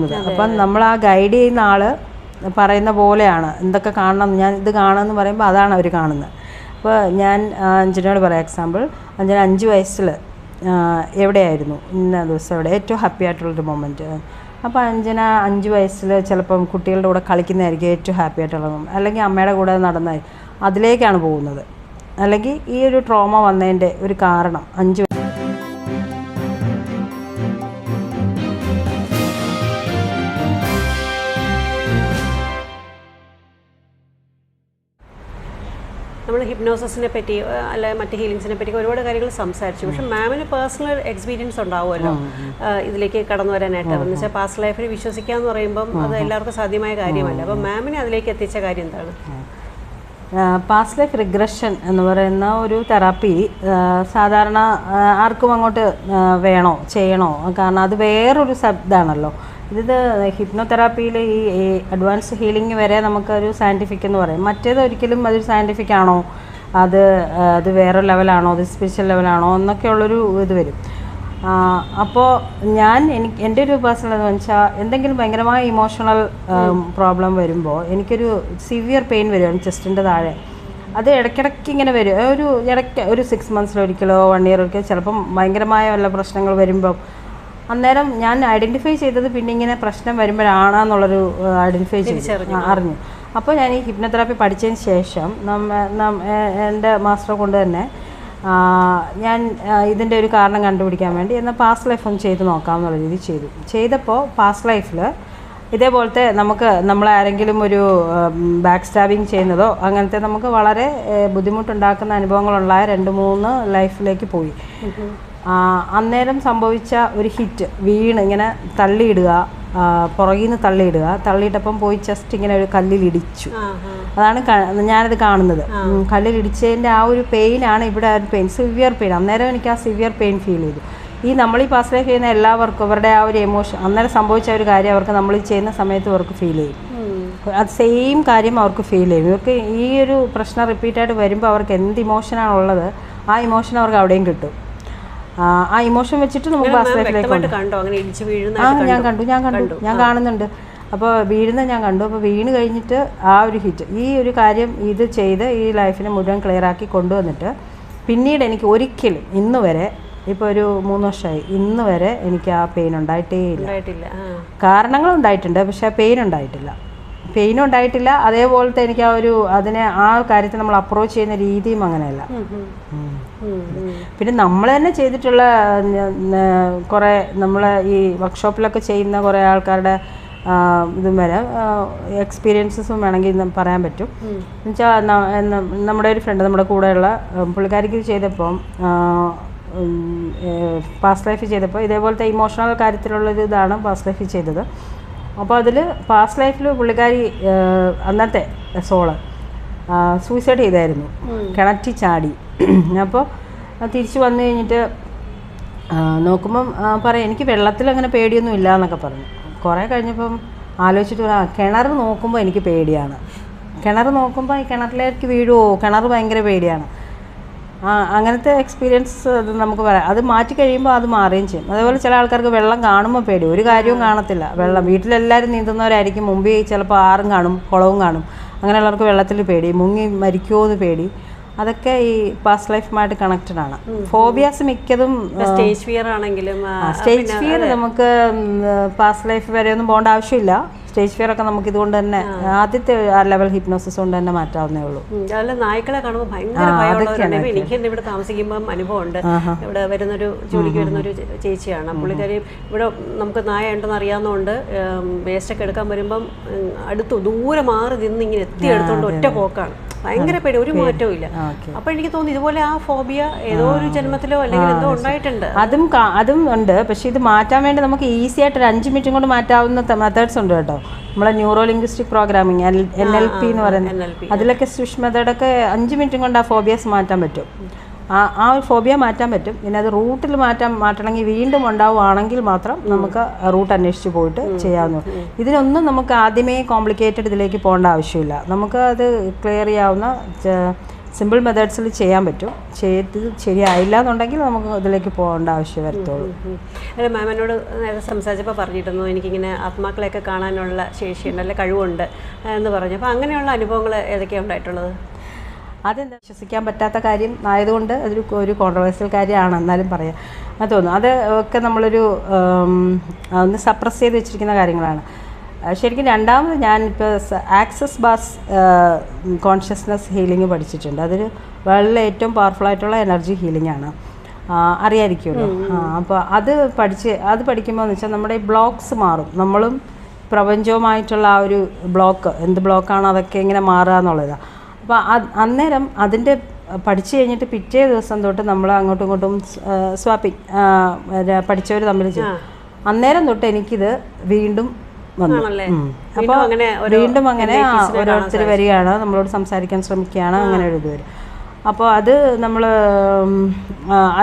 അപ്പം നമ്മൾ ആ ഗൈഡ് ചെയ്യുന്ന ആൾ പറയുന്ന പോലെയാണ് എന്തൊക്കെ കാണണം. ഞാൻ ഇത് കാണുമെന്ന് പറയുമ്പോൾ അതാണ് അവർ കാണുന്നത്. അപ്പോൾ ഞാൻ അഞ്ജനയോട് പറയാം, എക്സാമ്പിൾ അഞ്ജന 5 വയസ്സിൽ എവിടെയായിരുന്നു ഇന്ന ദിവസം എവിടെ ഏറ്റവും ഹാപ്പി ആയിട്ടുള്ളൊരു മൊമെൻറ്റ്. അപ്പോൾ അഞ്ജന 5 വയസ്സിൽ ചിലപ്പം കുട്ടികളുടെ കൂടെ കളിക്കുന്നതായിരിക്കും ഏറ്റവും ഹാപ്പി ആയിട്ടുള്ള മൊമെൻറ്റ്, അല്ലെങ്കിൽ അമ്മയുടെ കൂടെ നടന്ന അതിലേക്കാണ് പോകുന്നത്. അല്ലെങ്കിൽ ഈ ഒരു ട്രോമ വന്നതിൻ്റെ ഒരു കാരണം 5 നമ്മൾ ഹിപ്നോസിസിനെ പറ്റി അല്ലെ മറ്റ് ഹീലിങ്സിനെ പറ്റി ഒരുപാട് കാര്യങ്ങൾ സംസാരിച്ചു. പക്ഷെ മാമിന് പേഴ്സണൽ എക്സ്പീരിയൻസ് ഉണ്ടാവുമല്ലോ ഇതിലേക്ക് കടന്നു വരാനായിട്ട്. എന്ന് വെച്ചാൽ പാസ്റ്റ് ലൈഫിൽ വിശ്വസിക്കുക എന്ന് പറയുമ്പം അത് എല്ലാവർക്കും സാധ്യമായ കാര്യമല്ല. അപ്പം മാമിനെ അതിലേക്ക് എത്തിച്ച കാര്യം എന്താണ്? പാസ്റ്റ് ലൈഫ് റിഗ്രഷൻ എന്ന് പറയുന്ന ഒരു തെറാപ്പി സാധാരണ ആർക്കും അങ്ങോട്ട് വേണോ ചെയ്യണോ, കാരണം അത് വേറൊരു ഇതാണല്ലോ. ഇത് ഹിപ്നോതെറാപ്പിയിൽ ഈ അഡ്വാൻസ് ഹീലിംഗ് വരെ നമുക്കൊരു സയൻറ്റിഫിക് എന്ന് പറയും. മറ്റേത് ഒരിക്കലും അതൊരു സയൻറ്റിഫിക് ആണോ, അത് വേറെ ലെവലാണോ, അത് സ്പിരിച്വൽ ലെവലാണോ എന്നൊക്കെയുള്ളൊരു ഇത് വരും. അപ്പോൾ എൻ്റെ ഒരു പേഴ്സണൽ എന്ന് വെച്ചാൽ എന്തെങ്കിലും ഭയങ്കരമായ ഇമോഷണൽ പ്രോബ്ലം വരുമ്പോൾ എനിക്കൊരു സിവിയർ പെയിൻ വരുവാണ് ചെസ്റ്റിൻ്റെ താഴെ. അത് ഇടയ്ക്കിടയ്ക്ക് ഇങ്ങനെ വരും. ഒരു 6 മന്ത്സിലൊരിക്കലോ 1 ഇയർ ഒരിക്കലോ ചിലപ്പം ഭയങ്കരമായ വല്ല പ്രശ്നങ്ങൾ വരുമ്പം അന്നേരം ഞാൻ ഐഡൻറ്റിഫൈ ചെയ്തത് പിന്നെ ഇങ്ങനെ പ്രശ്നം വരുമ്പോഴാണെന്നുള്ളൊരു ഐഡൻറ്റിഫൈ ചെയ്ത് അറിഞ്ഞു. അപ്പോൾ ഞാൻ ഈ ഹിപ്നോതെറാപ്പി പഠിച്ചതിന് ശേഷം എൻ്റെ മാസ്റ്ററെ കൊണ്ട് തന്നെ ഞാൻ ഇതിൻ്റെ ഒരു കാരണം കണ്ടുപിടിക്കാൻ വേണ്ടി എന്നാൽ പാസ്റ്റ് ലൈഫ് ഒന്ന് ചെയ്ത് നോക്കാമെന്നുള്ള രീതി ചെയ്തപ്പോൾ പാസ്റ്റ് ലൈഫിൽ ഇതേപോലത്തെ നമ്മളാരെങ്കിലും ഒരു ബാക്ക് സ്റ്റാബിങ് ചെയ്യുന്നതോ അങ്ങനത്തെ നമുക്ക് വളരെ ബുദ്ധിമുട്ടുണ്ടാക്കുന്ന അനുഭവങ്ങളുണ്ടായ 2-3 ലൈഫിലേക്ക് പോയി. അന്നേരം സംഭവിച്ച ഒരു ഹിറ്റ്, വീണ് ഇങ്ങനെ തള്ളിയിടുക, പുറകിൽ നിന്ന് തള്ളിയിട്ടപ്പം പോയി ജസ്റ്റ് ഇങ്ങനെ ഒരു കല്ലിലിടിച്ചു. അതാണ് ഞാനത് കാണുന്നത്. കല്ലിലിടിച്ചതിൻ്റെ ആ ഒരു പെയിനാണ് ഇവിടെ ആ ഒരു പെയിൻ, സിവിയർ പെയിൻ. അന്നേരം എനിക്ക് ആ സിവിയർ പെയിൻ ഫീൽ ചെയ്തു. നമ്മൾ ഈ പാസ്റ്റ് ലൈഫ് ചെയ്യുന്ന എല്ലാവർക്കും അവരുടെ ആ ഒരു എമോഷൻ അന്നേരം സംഭവിച്ച ഒരു കാര്യം അവർക്ക് നമ്മൾ ചെയ്യുന്ന സമയത്ത് അവർക്ക് ഫീൽ ചെയ്യും. അത് സെയിം കാര്യം അവർക്ക് ഫീൽ ചെയ്യും. ഇവർക്ക് ഈ ഒരു പ്രശ്നം റിപ്പീറ്റായിട്ട് വരുമ്പോൾ അവർക്ക് എന്ത് ഇമോഷനാണുള്ളത് ആ ഇമോഷൻ അവർക്ക് അവിടെയും കിട്ടും. ആ ഇമോഷൻ വെച്ചിട്ട് നമുക്ക് പാസ്റ്റ് ലൈഫിലേക്ക് ഞാൻ കാണുന്നുണ്ട്. അപ്പോൾ വീഴുന്നത് ഞാൻ കണ്ടു. അപ്പോൾ വീണ് കഴിഞ്ഞിട്ട് ആ ഒരു ഹിറ്റ്, ഈ ഒരു കാര്യം ഇത് ചെയ്ത് ഈ ലൈഫിനെ മുഴുവൻ ക്ലിയർ ആക്കി കൊണ്ടുവന്നിട്ട് പിന്നീട് എനിക്ക് ഒരിക്കലും ഇന്ന് വരെ, ഇപ്പോൾ ഒരു 3 വർഷമായി, ഇന്ന് വരെ എനിക്ക് ആ പെയിൻ ഉണ്ടായിട്ടേ ഇല്ല. കാരണങ്ങളുണ്ടായിട്ടുണ്ട്, പക്ഷേ പെയിൻ ഉണ്ടായിട്ടില്ല. അതേപോലത്തെ എനിക്ക് ആ കാര്യത്തെ നമ്മൾ അപ്രോച്ച് ചെയ്യുന്ന രീതിയും അങ്ങനെയല്ല. പിന്നെ നമ്മൾ തന്നെ ചെയ്തിട്ടുള്ള കുറേ നമ്മൾ ഈ വർക്ക്ഷോപ്പിലൊക്കെ ചെയ്യുന്ന കുറേ ആൾക്കാരുടെ ഇതും വരെ എക്സ്പീരിയൻസസും വേണമെങ്കിൽ പറയാൻ പറ്റും. എന്നുവെച്ചാൽ നമ്മുടെ ഒരു ഫ്രണ്ട്, നമ്മുടെ കൂടെയുള്ള പുള്ളിക്കാരിക്ക് ചെയ്തപ്പം പാസ്റ്റ് ലൈഫ് ചെയ്തപ്പോൾ ഇതേപോലത്തെ ഇമോഷണൽ കാര്യത്തിലുള്ളൊരു ഇതാണ് പാസ്റ്റ് ലൈഫ് ചെയ്തത്. അപ്പോൾ അതിൽ പാസ്റ്റ് ലൈഫിൽ പുള്ളിക്കാരി അന്നത്തെ സോള് സൂയിസൈഡ് ചെയ്തായിരുന്നു, കിണറ്റിൽ ചാടി. അപ്പോൾ തിരിച്ച് വന്നു കഴിഞ്ഞിട്ട് നോക്കുമ്പം പറയാം, എനിക്ക് വെള്ളത്തിൽ അങ്ങനെ പേടിയൊന്നും ഇല്ല എന്നൊക്കെ പറഞ്ഞു. കുറേ കഴിഞ്ഞപ്പം ആലോചിച്ചിട്ട് കിണർ നോക്കുമ്പോൾ എനിക്ക് പേടിയാണ്. കിണർ നോക്കുമ്പോൾ ഈ കിണറിലേക്ക് വീഴുമോ, കിണർ ഭയങ്കര പേടിയാണ്. അങ്ങനത്തെ എക്സ്പീരിയൻസ് അത് നമുക്ക് പറയാം. അത് മാറ്റി കഴിയുമ്പോൾ അത് മാറുകയും ചെയ്യും. അതേപോലെ ചില ആൾക്കാർക്ക് വെള്ളം കാണുമ്പോൾ പേടി, ഒരു കാര്യവും കാണത്തില്ല. വെള്ളം വീട്ടിലെല്ലാവരും നീന്തുന്നവരായിരിക്കും, മുമ്പിൽ ചിലപ്പോൾ ആറും കാണും, കുളവും കാണും. അങ്ങനെയുള്ളവർക്ക് വെള്ളത്തിൽ പേടി, മുങ്ങി മരിക്കുമോ എന്ന് പേടി. അതൊക്കെ ഈ പാസ്റ്റ് ലൈഫുമായിട്ട് കണക്റ്റഡ് ആണ്. ഫോബിയാസ് മിക്കതും സ്റ്റേജ് ഫിയർ ആണെങ്കിലും, സ്റ്റേജ് ഫിയർ നമുക്ക് പാസ്റ്റ് ലൈഫ് വരെ ഒന്നും പോകേണ്ട ആവശ്യമില്ല. സ്റ്റേജ് ഫിയർ ഒക്കെ നമുക്ക് ഇതുകൊണ്ട് തന്നെ ആദ്യത്തെ ആ ലെവൽ ഹിപ്നോസിസ് കൊണ്ട് തന്നെ മാറ്റാവുന്നേ ഉള്ളൂ. അതല്ല, നായ്ക്കളെ കാണുമ്പോൾ ഭയങ്കര ഭയമുള്ളവരാണ്. എനിക്ക് തന്നെ ഇവിടെ താമസിക്കുമ്പം അനുഭവമുണ്ട്. ഇവിടെ ജോലിക്ക് വരുന്നൊരു ചേച്ചിയാണ്. പുള്ളിക്കാരി ഇവിടെ നമുക്ക് നായ ഉണ്ടെന്ന് അറിയാവുന്നതുകൊണ്ട് വേസ്റ്റൊക്കെ എടുക്കാൻ വരുമ്പം ദൂരെ മാറി നിന്ന് ഇങ്ങനെ എടുത്തുകൊണ്ട് ഒറ്റ പോക്കാണ്. ഭയങ്കര പേടി, ഒരു മാറ്റവും ഇല്ല. അപ്പൊ എനിക്ക് തോന്നുന്നു ഇതുപോലെ ആ ഫോബിയ ഏതോ ഒരു ജന്മത്തിലോ അല്ലെങ്കിൽ എന്തോ ഉണ്ടായിട്ടുണ്ട്. അതും ഉണ്ട്. പക്ഷെ ഇത് മാറ്റാൻ വേണ്ടി നമുക്ക് ഈസി ആയിട്ട് ഒരു 5 മിനിറ്റും കൊണ്ട് മാറ്റാവുന്ന മെത്തേഡ്സ് ഉണ്ട് കേട്ടോ. നമ്മളെ ന്യൂറോ ലിംഗ്വിസ്റ്റിക് പ്രോഗ്രാമിങ് NLP എന്ന് പറയുന്നത്, അതിലൊക്കെ സ്വിഷ് മെത്തേഡൊക്കെ 5 മിനിറ്റും കൊണ്ട് ആ ഫോബിയാസ് മാറ്റാൻ പറ്റും. ആ ഒരു ഫോബിയ മാറ്റാൻ പറ്റും. പിന്നെ അത് റൂട്ടിൽ മാറ്റണമെങ്കിൽ വീണ്ടും ഉണ്ടാവുകയാണെങ്കിൽ മാത്രം നമുക്ക് റൂട്ട് അന്വേഷിച്ച് പോയിട്ട് ചെയ്യാവുന്നു. ഇതിനൊന്നും നമുക്ക് ആദ്യമേ കോംപ്ലിക്കേറ്റഡ് ഇതിലേക്ക് പോകേണ്ട ആവശ്യമില്ല. നമുക്ക് അത് ക്ലിയർ ചെയ്യാവുന്ന സിമ്പിൾ മെത്തേഡ്സിൽ ചെയ്യാൻ പറ്റും. ചെയ്ത് ശരിയായില്ല എന്നുണ്ടെങ്കിൽ നമുക്ക് ഇതിലേക്ക് പോകേണ്ട ആവശ്യം വരത്തുള്ളൂ. അല്ല, മാം എന്നോട് നേരത്തെ സംസാരിച്ചപ്പോൾ പറഞ്ഞിരുന്നു എനിക്കിങ്ങനെ ആത്മാക്കളെയൊക്കെ കാണാനുള്ള ശേഷിയുണ്ട്, അല്ലെ കഴിവുണ്ട് എന്ന് പറഞ്ഞു. അപ്പോൾ അങ്ങനെയുള്ള അനുഭവങ്ങൾ ഏതൊക്കെയാണ് ഉണ്ടായിട്ടുള്ളത്? അതെന്താ വിശ്വസിക്കാൻ പറ്റാത്ത കാര്യം ആയതുകൊണ്ട് ഒരു കോൺട്രവേഴ്സ്യൽ കാര്യമാണ്, എന്നാലും പറയാം. അത് തോന്നുന്നു അത് ഒക്കെ നമ്മളൊരു ഒന്ന് സപ്രസ് ചെയ്ത് വെച്ചിരിക്കുന്ന കാര്യങ്ങളാണ്. ശരിക്കും രണ്ടാമത് ഞാനിപ്പോൾ ആക്സസ് ബാസ് കോൺഷ്യസ്നസ് ഹീലിംഗ് പഠിച്ചിട്ടുണ്ട്. അതൊരു വളരെ ഏറ്റവും പവർഫുള്ളായിട്ടുള്ള എനർജി ഹീലിംഗ് ആണ്, അറിയാമായിരിക്കുമല്ലോ. അപ്പോൾ അത് പഠിക്കുമ്പോൾ എന്ന് വെച്ചാൽ നമ്മുടെ ഈ ബ്ലോക്ക്സ് മാറും. നമ്മളും പ്രപഞ്ചവുമായിട്ടുള്ള ആ ഒരു ബ്ലോക്ക്, എന്ത് ബ്ലോക്കാണോ അതൊക്കെ ഇങ്ങനെ മാറുക എന്നുള്ളതാണ്. അപ്പോൾ അന്നേരം അതിൻ്റെ പഠിച്ചു കഴിഞ്ഞിട്ട് പിറ്റേ ദിവസം തൊട്ട് നമ്മൾ അങ്ങോട്ടും ഇങ്ങോട്ടും സ്വാപ്പിങ് പഠിച്ചവർ തമ്മിൽ ചെയ്യും. അന്നേരം തൊട്ട് എനിക്കിത് വീണ്ടും വന്നു. അപ്പോൾ വീണ്ടും അങ്ങനെ ഓരോരുത്തർ വരികയാണ്, നമ്മളോട് സംസാരിക്കാൻ ശ്രമിക്കുകയാണ്, അങ്ങനെ ഒരു ഇത് വരും. അപ്പോൾ അത് നമ്മൾ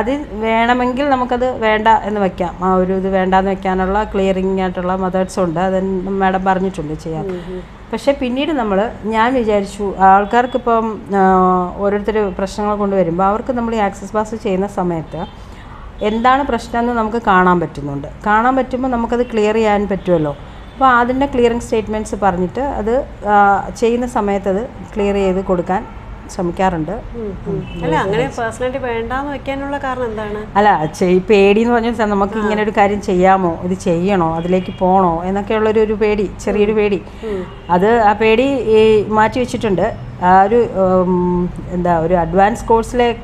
അത് വേണമെങ്കിൽ നമുക്കത് വേണ്ട എന്ന് വയ്ക്കാം. ആ ഒരു ഇത് വേണ്ടാന്ന് വെക്കാനുള്ള ക്ലിയറിങ് ആയിട്ടുള്ള മെത്തേഡ്സും ഉണ്ട്, അത് മാഡം പറഞ്ഞിട്ടുണ്ട് ചെയ്യാൻ. പക്ഷേ പിന്നീട് ഞാൻ വിചാരിച്ചു ആൾക്കാർക്കിപ്പം ഓരോരുത്തർ പ്രശ്നങ്ങൾ കൊണ്ടുവരുമ്പോൾ അവർക്ക് നമ്മൾ ഈ ആക്സസ് ബാസ് ചെയ്യുന്ന സമയത്ത് എന്താണ് പ്രശ്നമെന്ന് നമുക്ക് കാണാൻ പറ്റുമ്പോൾ നമുക്കത് ക്ലിയർ ചെയ്യാൻ പറ്റുമല്ലോ. അപ്പോൾ അതിൻ്റെ ക്ലിയറിങ് സ്റ്റേറ്റ്മെൻറ്റ്സ് പറഞ്ഞിട്ട് അത് ചെയ്യുന്ന സമയത്ത് അത് ക്ലിയർ ചെയ്ത് കൊടുക്കാൻ ശ്രമിക്കാറുണ്ട്. അല്ല, അങ്ങനെ പേഴ്സണാലിറ്റി വേണ്ടാന്ന് വെക്കാനുള്ള കാരണം എന്താണ്? അല്ല, പേടി എന്ന് പറഞ്ഞാൽ നമുക്ക് ഇങ്ങനെ ഒരു കാര്യം ചെയ്യാമോ, ഇത് ചെയ്യണോ, അതിലേക്ക് പോകണോ എന്നൊക്കെയുള്ളൊരു പേടി, ചെറിയൊരു പേടി. ആ പേടി മാറ്റി വെച്ചിട്ടുണ്ട്. ആ ഒരു ഒരു അഡ്വാൻസ്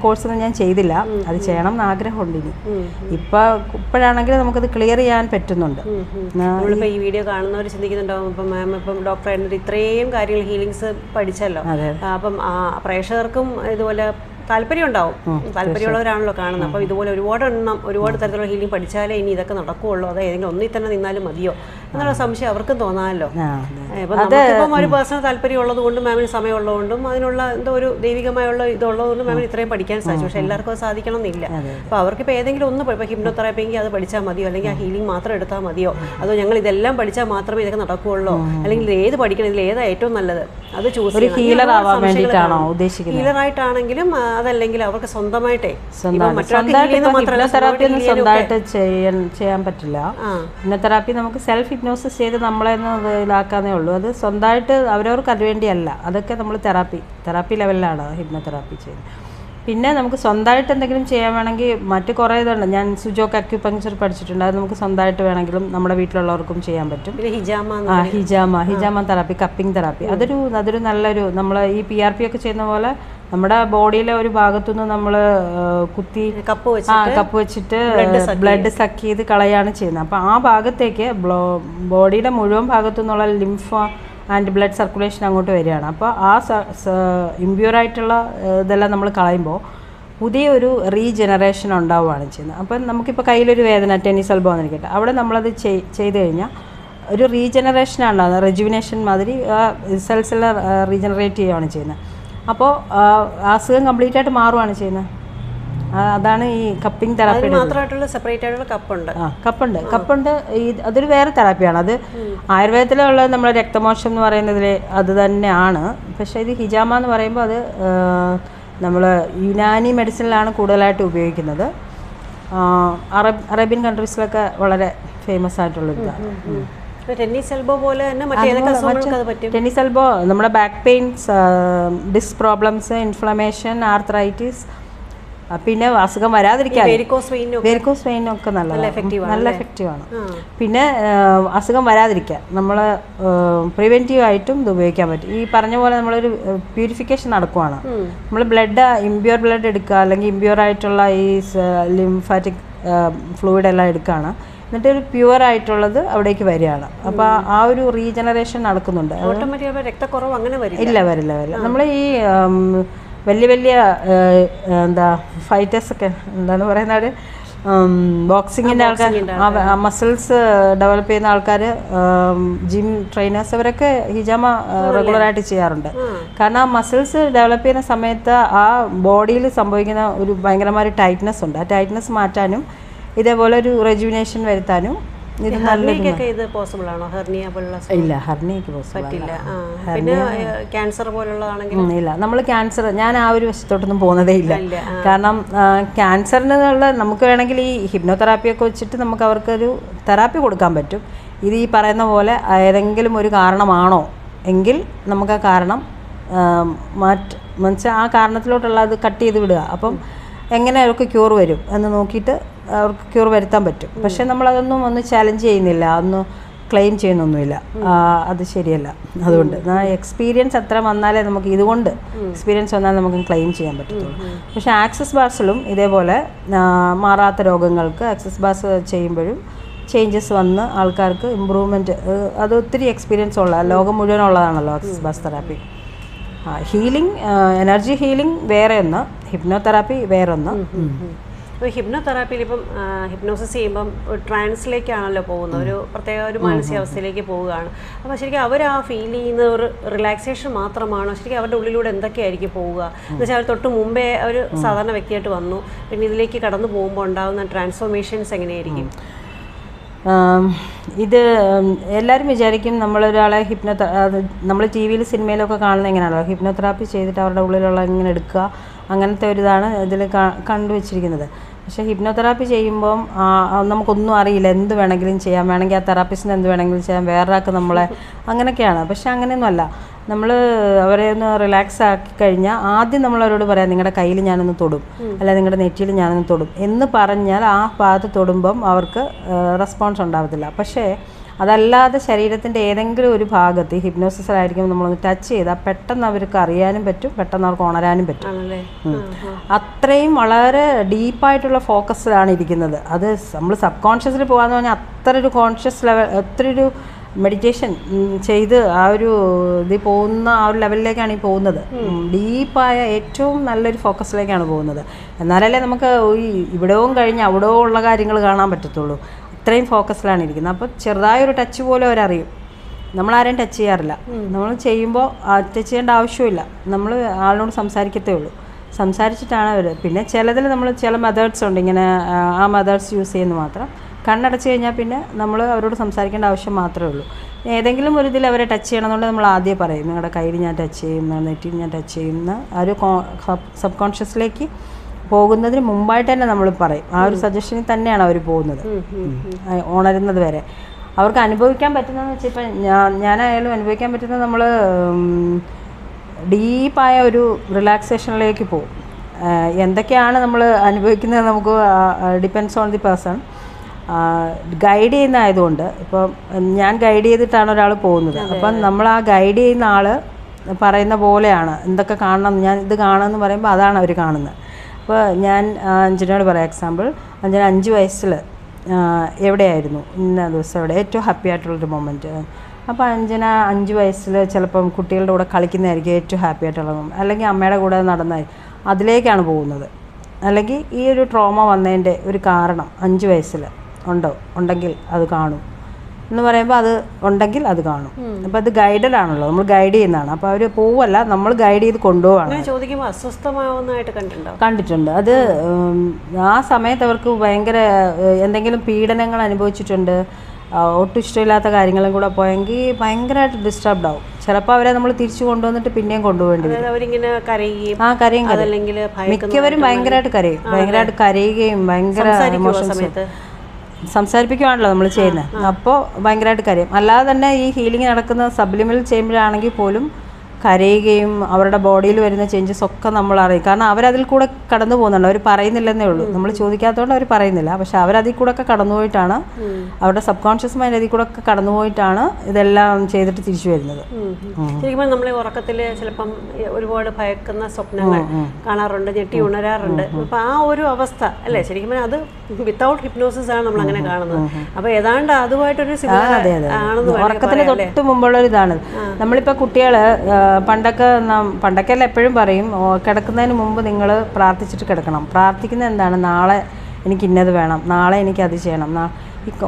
കോഴ്സൊന്നും ഞാൻ ചെയ്തില്ല, അത് ചെയ്യണം എന്ന് ആഗ്രഹമുണ്ട്. ഇനി ഇപ്പോഴാണെങ്കിൽ നമുക്കത് ക്ലിയർ ചെയ്യാൻ പറ്റുന്നുണ്ട്. നമ്മളിപ്പോൾ ഈ വീഡിയോ കാണുന്നവർ ചിന്തിക്കുന്നുണ്ടാവും, ഇപ്പം മാം ഇപ്പം ഡോക്ടർ ഇത്രയും കാര്യങ്ങൾ ഹീലിങ്സ് പഠിച്ചല്ലോ, അപ്പം പ്രേക്ഷകർക്കും ഇതുപോലെ താല്പര്യം ഉണ്ടാവും. താല്പര്യമുള്ളവരാണല്ലോ കാണുന്നത്. അപ്പോൾ ഇതുപോലെ ഒരുപാട് തരത്തിലുള്ള ഹീലിംഗ് പഠിച്ചാലേ ഇനി ഇതൊക്കെ നടക്കുകയുള്ളൂ, അതോ ഏതെങ്കിലും ഒന്നിൽ തന്നെ നിന്നാലും മതിയോ എന്നുള്ള സംശയം അവർക്കും തോന്നാമല്ലോ. ഇപ്പം നമുക്കിപ്പം ഒരു പേഴ്സണൽ താല്പര്യം ഉള്ളത് കൊണ്ടും മാമിന് സമയമുള്ളതുകൊണ്ടും അതിനുള്ള എന്തോ ഒരു ദൈവികമായുള്ള ഇതുള്ളതുകൊണ്ടും മാമിന് ഇത്രയും പഠിക്കാൻ സാധിച്ചു. പക്ഷേ എല്ലാവർക്കും അത് സാധിക്കണം എന്നില്ല. അപ്പോൾ അവർക്കിപ്പോൾ ഏതെങ്കിലും ഒന്ന് ഇപ്പോൾ ഹിപ്നോതെറാപ്പി എങ്കിൽ അത് പഠിച്ചാൽ മതിയോ, അല്ലെങ്കിൽ ആ ഹീലിംഗ് മാത്രം എടുത്താൽ മതിയോ, അതോ ഞങ്ങൾ ഇതെല്ലാം പഠിച്ചാൽ മാത്രമേ ഇതൊക്കെ നടക്കുകയുള്ളൂ, അല്ലെങ്കിൽ ഏത് പഠിക്കണം, ഇതിൽ ഏതാ ഏറ്റവും നല്ലത്, അത് ചൂസ് ചെയ്യാം. ഹീലറായിട്ടാണെങ്കിലും അതല്ലെങ്കിൽ അവർക്ക് സ്വന്തമായിട്ട് ചെയ്യാൻ പറ്റില്ല. ഹിപ്നോതെറാപ്പി നമുക്ക് സെൽഫ് ഹിപ്നോസിസ് ചെയ്ത് നമ്മളെ ഇതാക്കാന്നേ ഉള്ളൂ. അത് സ്വന്തമായിട്ട് അവരവർക്ക് അതുവേണ്ടിയല്ല. അതൊക്കെ നമ്മൾ തെറാപ്പി ലെവലിലാണ് ഹിപ്നോതെറാപ്പി ചെയ്യുന്നത്. പിന്നെ നമുക്ക് സ്വന്തമായിട്ട് എന്തെങ്കിലും ചെയ്യാൻ വേണമെങ്കിൽ മറ്റു കുറേ ഇതുണ്ട്. ഞാൻ സുജോക്ക് അക്യുപങ്ക്ചർ പഠിച്ചിട്ടുണ്ട്. അത് നമുക്ക് സ്വന്തമായിട്ട് വേണമെങ്കിലും നമ്മുടെ വീട്ടിലുള്ളവർക്കും ചെയ്യാൻ പറ്റും. ഹിജാമ തെറാപ്പി, കപ്പിംഗ് തെറാപ്പി, അതൊരു നല്ലൊരു, നമ്മൾ ഈ PRP ഒക്കെ ചെയ്യുന്ന പോലെ നമ്മുടെ ബോഡിയിലെ ഒരു ഭാഗത്തുനിന്ന് നമ്മൾ കുത്തി കപ്പ് വെച്ചിട്ട് ബ്ലഡ് സക്ക് ചെയ്ത് കളയാണ് ചെയ്യുന്നത്. അപ്പോൾ ആ ഭാഗത്തേക്ക് ബോഡിയുടെ മുഴുവൻ ഭാഗത്തു നിന്നുള്ള ലിംഫ് ആൻഡ് ബ്ലഡ് സർക്കുലേഷൻ അങ്ങോട്ട് വരികയാണ്. അപ്പോൾ ആ ഇമ്പ്യൂറായിട്ടുള്ള ഇതെല്ലാം നമ്മൾ കളയുമ്പോൾ പുതിയൊരു റീജനറേഷൻ ഉണ്ടാവുകയാണ് ചെയ്യുന്നത്. അപ്പം നമുക്കിപ്പോൾ കയ്യിലൊരു വേദന, ടെന്നീസ് എൽബോ എന്നിരിക്കട്ടെ, അവിടെ നമ്മളത് ചെയ്ത് കഴിഞ്ഞാൽ ഒരു റീജനറേഷനാണ്, റെജുവിനേഷൻ മാതിരി സെൽസെല്ലാം റീജനറേറ്റ് ചെയ്യുകയാണ് ചെയ്യുന്നത്. അപ്പോൾ അസുഖം കംപ്ലീറ്റ് ആയിട്ട് മാറുകയാണ് ചെയ്യുന്നത്. അതാണ് ഈ കപ്പിംഗ് തെറാപ്പി. കപ്പുണ്ട്. അതൊരു വേറെ തെറാപ്പിയാണ്. അത് ആയുർവേദത്തിലുള്ള നമ്മുടെ രക്തമോക്ഷം എന്ന് പറയുന്നതിൽ അത് തന്നെയാണ്. പക്ഷേ ഇത് ഹിജാമ എന്ന് പറയുമ്പോൾ അത് നമ്മൾ യുനാനി മെഡിസിനിലാണ് കൂടുതലായിട്ട് ഉപയോഗിക്കുന്നത്. അറേബ്യൻ കൺട്രീസിലൊക്കെ വളരെ ഫേമസ് ആയിട്ടുള്ളൊരു ഇതാണ്. ടെന്നീസ് എൽബോ പോലെ തന്നെ ടെന്നീസ് എൽബോ നമ്മുടെ back pains, disc problems, inflammation, arthritis, പിന്നെ അസുഖം വരാതിരിക്കാൻ വെരിക്കോസ് വെയിനൊക്കെ നല്ല എഫക്റ്റീവാണ്. പിന്നെ അസുഖം വരാതിരിക്കാൻ നമ്മൾ പ്രിവെൻറ്റീവായിട്ടും ഇത് ഉപയോഗിക്കാൻ പറ്റും. ഈ പറഞ്ഞ പോലെ നമ്മളൊരു പ്യൂരിഫിക്കേഷൻ നടക്കുവാണ്. നമ്മൾ ഇമ്പ്യൂർ ബ്ലഡ് എടുക്കുക, അല്ലെങ്കിൽ ഇമ്പ്യൂർ ആയിട്ടുള്ള ഈ ലിംഫാറ്റിക് ഫ്ലൂയിഡ് എല്ലാം എടുക്കുകയാണ്. എന്നിട്ട് ഒരു പ്യുവർ ആയിട്ടുള്ളത് അവിടേക്ക് വരികയാണ്. അപ്പോൾ ആ ഒരു റീജനറേഷൻ നടക്കുന്നുണ്ട്. വരില്ല. നമ്മൾ ഈ വലിയ ഫൈറ്റേഴ്സൊക്കെ എന്താണ് പറയുന്നത്, ബോക്സിങ്ങിൻ്റെ ആൾക്കാർ, മസിൽസ് ഡെവലപ്പ് ചെയ്യുന്ന ആൾക്കാർ, ജിം ട്രെയിനേഴ്സ്, അവരൊക്കെ ഹിജാമ റെഗുലറായിട്ട് ചെയ്യാറുണ്ട്. കാരണം ആ മസിൽസ് ഡെവലപ്പ് ചെയ്യുന്ന സമയത്ത് ആ ബോഡിയിൽ സംഭവിക്കുന്ന ഒരു ഭയങ്കരമായ ടൈറ്റ്നസ് ഉണ്ട്. ആ ടൈറ്റ്നസ് മാറ്റാനും ഇതേപോലെ ഒരു റെജുവിനേഷൻ വരുത്താനും ഇത് ഹെർണിയക്കൊക്കെ ഇത് പോസിബിൾ ആണോ? ഹെർണിയ പോലുള്ള ഇല്ല, ഹെർണിയക്ക് പോസിബിൾ പറ്റില്ല. പിന്നെ ക്യാൻസർ പോലുള്ളതാണെങ്കിൽ ഇല്ല. നമ്മൾ ക്യാൻസർ, ഞാൻ ആ ഒരു വശത്തോട്ടൊന്നും പോകുന്നതേ ഇല്ല. കാരണം ക്യാൻസറിനുള്ള നമുക്ക് വേണമെങ്കിൽ ഈ ഹിപ്നോതെറാപ്പിയൊക്കെ വെച്ചിട്ട് നമുക്ക് അവർക്കൊരു തെറാപ്പി കൊടുക്കാൻ പറ്റും. ഇത് ഈ പറയുന്ന പോലെ ഏതെങ്കിലും ഒരു കാരണമാണോ എങ്കിൽ നമുക്ക് ആ കാരണം മനസ്സിൽ ആ കാരണത്തിലോട്ടുള്ള അത് കട്ട് ചെയ്ത് വിടുക. അപ്പം എങ്ങനെ അവർക്ക് ക്യൂർ വരും എന്ന് നോക്കിയിട്ട് അവർക്ക് ക്യൂർ വരുത്താൻ പറ്റും. പക്ഷേ നമ്മളതൊന്നും ഒന്ന് ചാലഞ്ച് ചെയ്യുന്നില്ല, ഒന്ന് ക്ലെയിം ചെയ്യുന്നൊന്നുമില്ല. അത് ശരിയല്ല. അതുകൊണ്ട് എക്സ്പീരിയൻസ് എത്ര വന്നാലേ നമുക്ക് ഇതുകൊണ്ട് എക്സ്പീരിയൻസ് വന്നാൽ നമുക്ക് ക്ലെയിം ചെയ്യാൻ പറ്റത്തുള്ളൂ. പക്ഷേ ആക്സസ് ബാർസിലും ഇതേപോലെ മാറാത്ത രോഗങ്ങൾക്ക് ആക്സസ് ബാർസ് ചെയ്യുമ്പോഴും ചേഞ്ചസ് വന്ന് ആൾക്കാർക്ക് ഇമ്പ്രൂവ്മെൻറ്റ്, അത് ഒത്തിരി എക്സ്പീരിയൻസ് ഉള്ള ലോകം മുഴുവനുള്ളതാണല്ലോ access bars therapy. Healing, energy healing വേറെ ഒന്ന്, ഹിപ്നോതെറാപ്പി വേറെ ഒന്ന്. ഇപ്പോൾ ഹിപ്നോതെറാപ്പിയിൽ ഇപ്പം ഹിപ്നോസിസ് ചെയ്യുമ്പം ട്രാൻസിലേക്കാണല്ലോ പോകുന്നത്, ഒരു പ്രത്യേക ഒരു മാനസികാവസ്ഥയിലേക്ക് പോവുകയാണ്. അപ്പോൾ ശരിക്കും അവർ ആ ഫീൽ ചെയ്യുന്ന ഒരു റിലാക്സേഷൻ മാത്രമാണോ? ശരിക്കും അവരുടെ ഉള്ളിലൂടെ എന്തൊക്കെയായിരിക്കും പോവുക എന്ന് വെച്ചാൽ അവർ തൊട്ട് മുമ്പേ ഒരു സാധാരണ വ്യക്തിയായിട്ട് വന്നു, പിന്നെ ഇതിലേക്ക് കടന്നു പോകുമ്പോൾ ഉണ്ടാകുന്ന ട്രാൻസ്ഫോർമേഷൻസ് എങ്ങനെയായിരിക്കും? ഇത് എല്ലാവരും വിചാരിക്കും നമ്മളൊരാളെ നമ്മൾ ടി വിയിൽ സിനിമയിലൊക്കെ കാണുന്നത് എങ്ങനെയാണല്ലോ, ഹിപ്നോതെറാപ്പി ചെയ്തിട്ട് അവരുടെ ഉള്ളിലുള്ള ഇങ്ങനെ എടുക്കുക, അങ്ങനത്തെ ഒരു ഇതാണ് ഇതിൽ കണ്ടുവച്ചിരിക്കുന്നത്. പക്ഷേ ഹിപ്നോതെറാപ്പി ചെയ്യുമ്പം നമുക്കൊന്നും അറിയില്ല, എന്ത് വേണമെങ്കിലും ചെയ്യാം, വേണമെങ്കിൽ ആ തെറാപ്പിസ്റ്റിന് എന്ത് വേണമെങ്കിലും ചെയ്യാം, വേറൊരാൾക്ക് നമ്മളെ അങ്ങനെയൊക്കെയാണ്. പക്ഷേ അങ്ങനെയൊന്നുമല്ല. നമ്മൾ അവരെ ഒന്ന് റിലാക്സ് ആക്കി കഴിഞ്ഞാൽ ആദ്യം നമ്മളവരോട് പറയാം, നിങ്ങളുടെ കയ്യിൽ ഞാനൊന്ന് തൊടും, അല്ല നിങ്ങളുടെ നെറ്റിയിൽ ഞാനൊന്ന് തൊടും എന്ന് പറഞ്ഞാൽ ആ ഭാഗത്ത് തൊടുമ്പം അവർക്ക് റെസ്പോൺസ് ഉണ്ടാവത്തില്ല. പക്ഷേ അതല്ലാതെ ശരീരത്തിൻ്റെ ഏതെങ്കിലും ഒരു ഭാഗത്ത് ഹിപ്നോസിസിലായിരിക്കും നമ്മളൊന്ന് ടച്ച് ചെയ്താൽ പെട്ടെന്ന് അവർക്ക് അറിയാനും പറ്റും, പെട്ടെന്ന് അവർക്ക് ഉണരാനും പറ്റും. അത്രയും വളരെ ഡീപ്പായിട്ടുള്ള ഫോക്കസിലാണ് ഇരിക്കുന്നത്. അത് നമ്മൾ സബ് കോൺഷ്യസിൽ പോകാമെന്ന് പറഞ്ഞാൽ അത്ര ഒരു കോൺഷ്യസ് ലെവൽ, ഒത്തിരി ഒരു മെഡിറ്റേഷൻ ചെയ്ത് ആ ഒരു ഇതിൽ പോകുന്ന ആ ഒരു ലെവലിലേക്കാണ് ഈ പോകുന്നത്. ഡീപ്പായ ഏറ്റവും നല്ലൊരു ഫോക്കസിലേക്കാണ് പോകുന്നത്. എന്നാലല്ലേ നമുക്ക് ഇവിടവും കഴിഞ്ഞ് അവിടവും ഉള്ള കാര്യങ്ങൾ കാണാൻ പറ്റത്തുള്ളൂ. അത്രയും ഫോക്കസിലാണ് ഇരിക്കുന്നത്. അപ്പോൾ ചെറുതായൊരു ടച്ച് പോലും അവരറിയും. നമ്മളാരെയും ടച്ച് ചെയ്യാറില്ല. നമ്മൾ ചെയ്യുമ്പോൾ ടച്ച് ചെയ്യേണ്ട ആവശ്യമില്ല. നമ്മൾ ആളിനോട് സംസാരിക്കത്തേ ഉള്ളൂ. സംസാരിച്ചിട്ടാണ് അവർ. പിന്നെ ചിലതിൽ നമ്മൾ ചില മെത്തേഡ്സ് ഉണ്ട്, ഇങ്ങനെ ആ മെത്തേഡ്സ് യൂസ് ചെയ്യുന്ന മാത്രം. കണ്ണടച്ച് കഴിഞ്ഞാൽ പിന്നെ നമ്മൾ അവരോട് സംസാരിക്കേണ്ട ആവശ്യം മാത്രമേ ഉള്ളൂ. ഏതെങ്കിലും ഒരു ഇതിൽ അവരെ ടച്ച് ചെയ്യണമെന്നുണ്ടെങ്കിൽ നമ്മൾ ആദ്യം പറയും, നിങ്ങളുടെ കയ്യിൽ ഞാൻ ടച്ച് ചെയ്യുന്ന, നെറ്റിയിൽ ഞാൻ ടച്ച് ചെയ്യുന്ന, ആ ഒരു സബ് കോൺഷ്യസിലേക്ക് പോകുന്നതിന് മുമ്പായിട്ട് തന്നെ നമ്മൾ പറയും. ആ ഒരു സജഷനിൽ തന്നെയാണ് അവർ പോകുന്നത് ഉണരുന്നത് വരെ. അവർക്ക് അനുഭവിക്കാൻ പറ്റുന്നതെന്ന് വെച്ചാൽ ഇപ്പം ഞാനായാലും അനുഭവിക്കാൻ പറ്റുന്നത് നമ്മൾ ഡീപ്പായ ഒരു റിലാക്സേഷനിലേക്ക് പോകും. എന്തൊക്കെയാണ് നമ്മൾ അനുഭവിക്കുന്നത് നമുക്ക് depends on the person. Guide ചെയ്യുന്ന ആയതുകൊണ്ട് ഇപ്പം ഞാൻ ഗൈഡ് ചെയ്തിട്ടാണ് ഒരാൾ പോകുന്നത്. അപ്പം നമ്മൾ ആ ഗൈഡ് ചെയ്യുന്ന ആൾ പറയുന്ന പോലെയാണ് എന്തൊക്കെ കാണണം, ഞാൻ ഇത് കാണുമെന്ന് പറയുമ്പോൾ അതാണ് അവർ കാണുന്നത്. അപ്പോൾ ഞാൻ അഞ്ജനയോട് പറയാം, എക്സാമ്പിൾ അഞ്ജന 5 വയസ്സിൽ എവിടെയായിരുന്നു, ഇന്ന ദിവസം എവിടെ ഏറ്റവും ഹാപ്പി ആയിട്ടുള്ളൊരു മൊമെൻറ്റ്. അപ്പോൾ അഞ്ജന 5 വയസ്സിൽ ചിലപ്പം കുട്ടികളുടെ കൂടെ കളിക്കുന്നതായിരിക്കും ഏറ്റവും ഹാപ്പി ആയിട്ടുള്ള മൊമെൻറ്റ്, അല്ലെങ്കിൽ അമ്മയുടെ കൂടെ നടന്നായി അതിലേക്കാണ് പോകുന്നത്. അല്ലെങ്കിൽ ഈ ഒരു ട്രോമ വന്നതിൻ്റെ ഒരു കാരണം 5 വയസ്സിൽ ഉണ്ടെങ്കിൽ അത് കാണും എന്ന് പറയുമ്പോൾ അത് ഉണ്ടെങ്കിൽ അത് കാണും. അപ്പോൾ അത് ഗൈഡഡ് ആണല്ലോ, നമ്മൾ ഗൈഡ് ചെയ്യുന്നതാണ്. അപ്പോൾ അവർ പോവല്ല, നമ്മൾ ഗൈഡ് ചെയ്ത് കൊണ്ടുപോവാണ്. ചോദിക്കുമ്പോൾ അസ്വസ്ഥമാവുന്നതായിട്ട് കണ്ടിട്ടുണ്ട്. അത് ആ സമയത്ത് അവർക്ക് ഭയങ്കര എന്തെങ്കിലും പീഡനങ്ങൾ അനുഭവിച്ചിട്ടുണ്ട്, ഒട്ടും ഇഷ്ടമില്ലാത്ത കാര്യങ്ങളും കൂടെ പോയെങ്കിൽ ഭയങ്കരമായിട്ട് ഡിസ്റ്റർബ്ഡ് ആവും. ചിലപ്പോൾ അവരെ നമ്മൾ തിരിച്ചു കൊണ്ടുവന്നിട്ട് പിന്നെയും കൊണ്ടുപോകേണ്ടി വരും. കരയും. മിക്കവരും ഭയങ്കരമായിട്ട് കരയുകയും ഭയങ്കര ഇമോഷൻസ് സംസാരിപ്പിക്കുകയാണല്ലോ നമ്മൾ ചെയ്യുന്നത്. അപ്പോൾ ഭയങ്കരമായിട്ട് കരയും. അല്ലാതെ തന്നെ ഈ ഹീലിംഗ് നടക്കുന്ന സബ്ലിമിനൽ ചേമ്പറാണെങ്കിൽ പോലും കരയുകയും അവരുടെ ബോഡിയിൽ വരുന്ന ചേഞ്ചസ് ഒക്കെ നമ്മൾ അറിയും. കാരണം അവരതിൽ കൂടെ കടന്നു പോകുന്നുണ്ട്. അവർ പറയുന്നില്ലെന്നേ ഉള്ളൂ, നമ്മൾ ചോദിക്കാത്തതുകൊണ്ട് അവർ പറയുന്നില്ല. പക്ഷെ അവരതിൽ കൂടെ ഒക്കെ കടന്നുപോയിട്ടാണ്, അവരുടെ സബ് കോൺഷ്യസ് മൈൻഡ് അതിൽ കൂടെ ഒക്കെ കടന്നുപോയിട്ടാണ് ഇതെല്ലാം ചെയ്തിട്ട് തിരിച്ചു വരുന്നത്. ശരിക്കും നമ്മൾ ഉറക്കത്തിൽ ചിലപ്പം ഒരുപാട് ഭയക്കുന്ന സ്വപ്നങ്ങൾ കാണാറുണ്ട്, ഞെട്ടി ഉണരാറുണ്ട്. അപ്പം ആ ഒരു അവസ്ഥ അല്ലേ ശരിക്കും അത് വിത്തൗട്ട് ഹിപ്നോസിസ് ആണ് നമ്മൾ അങ്ങനെ കാണുന്നത്. അപ്പോൾ ഏതാണ്ട് അതുമായിട്ടൊരു ഉറക്കത്തിന് തൊട്ട് മുമ്പുള്ളൊരു ഇതാണ്. നമ്മളിപ്പോൾ കുട്ടികൾ പണ്ടൊക്കെ അല്ല എപ്പോഴും പറയും, കിടക്കുന്നതിന് മുമ്പ് നിങ്ങൾ പ്രാർത്ഥിച്ചിട്ട് കിടക്കണം. പ്രാർത്ഥിക്കുന്നത് എന്താണ്? നാളെ എനിക്ക് ഇന്നത് വേണം, നാളെ എനിക്ക് അത് ചെയ്യണം.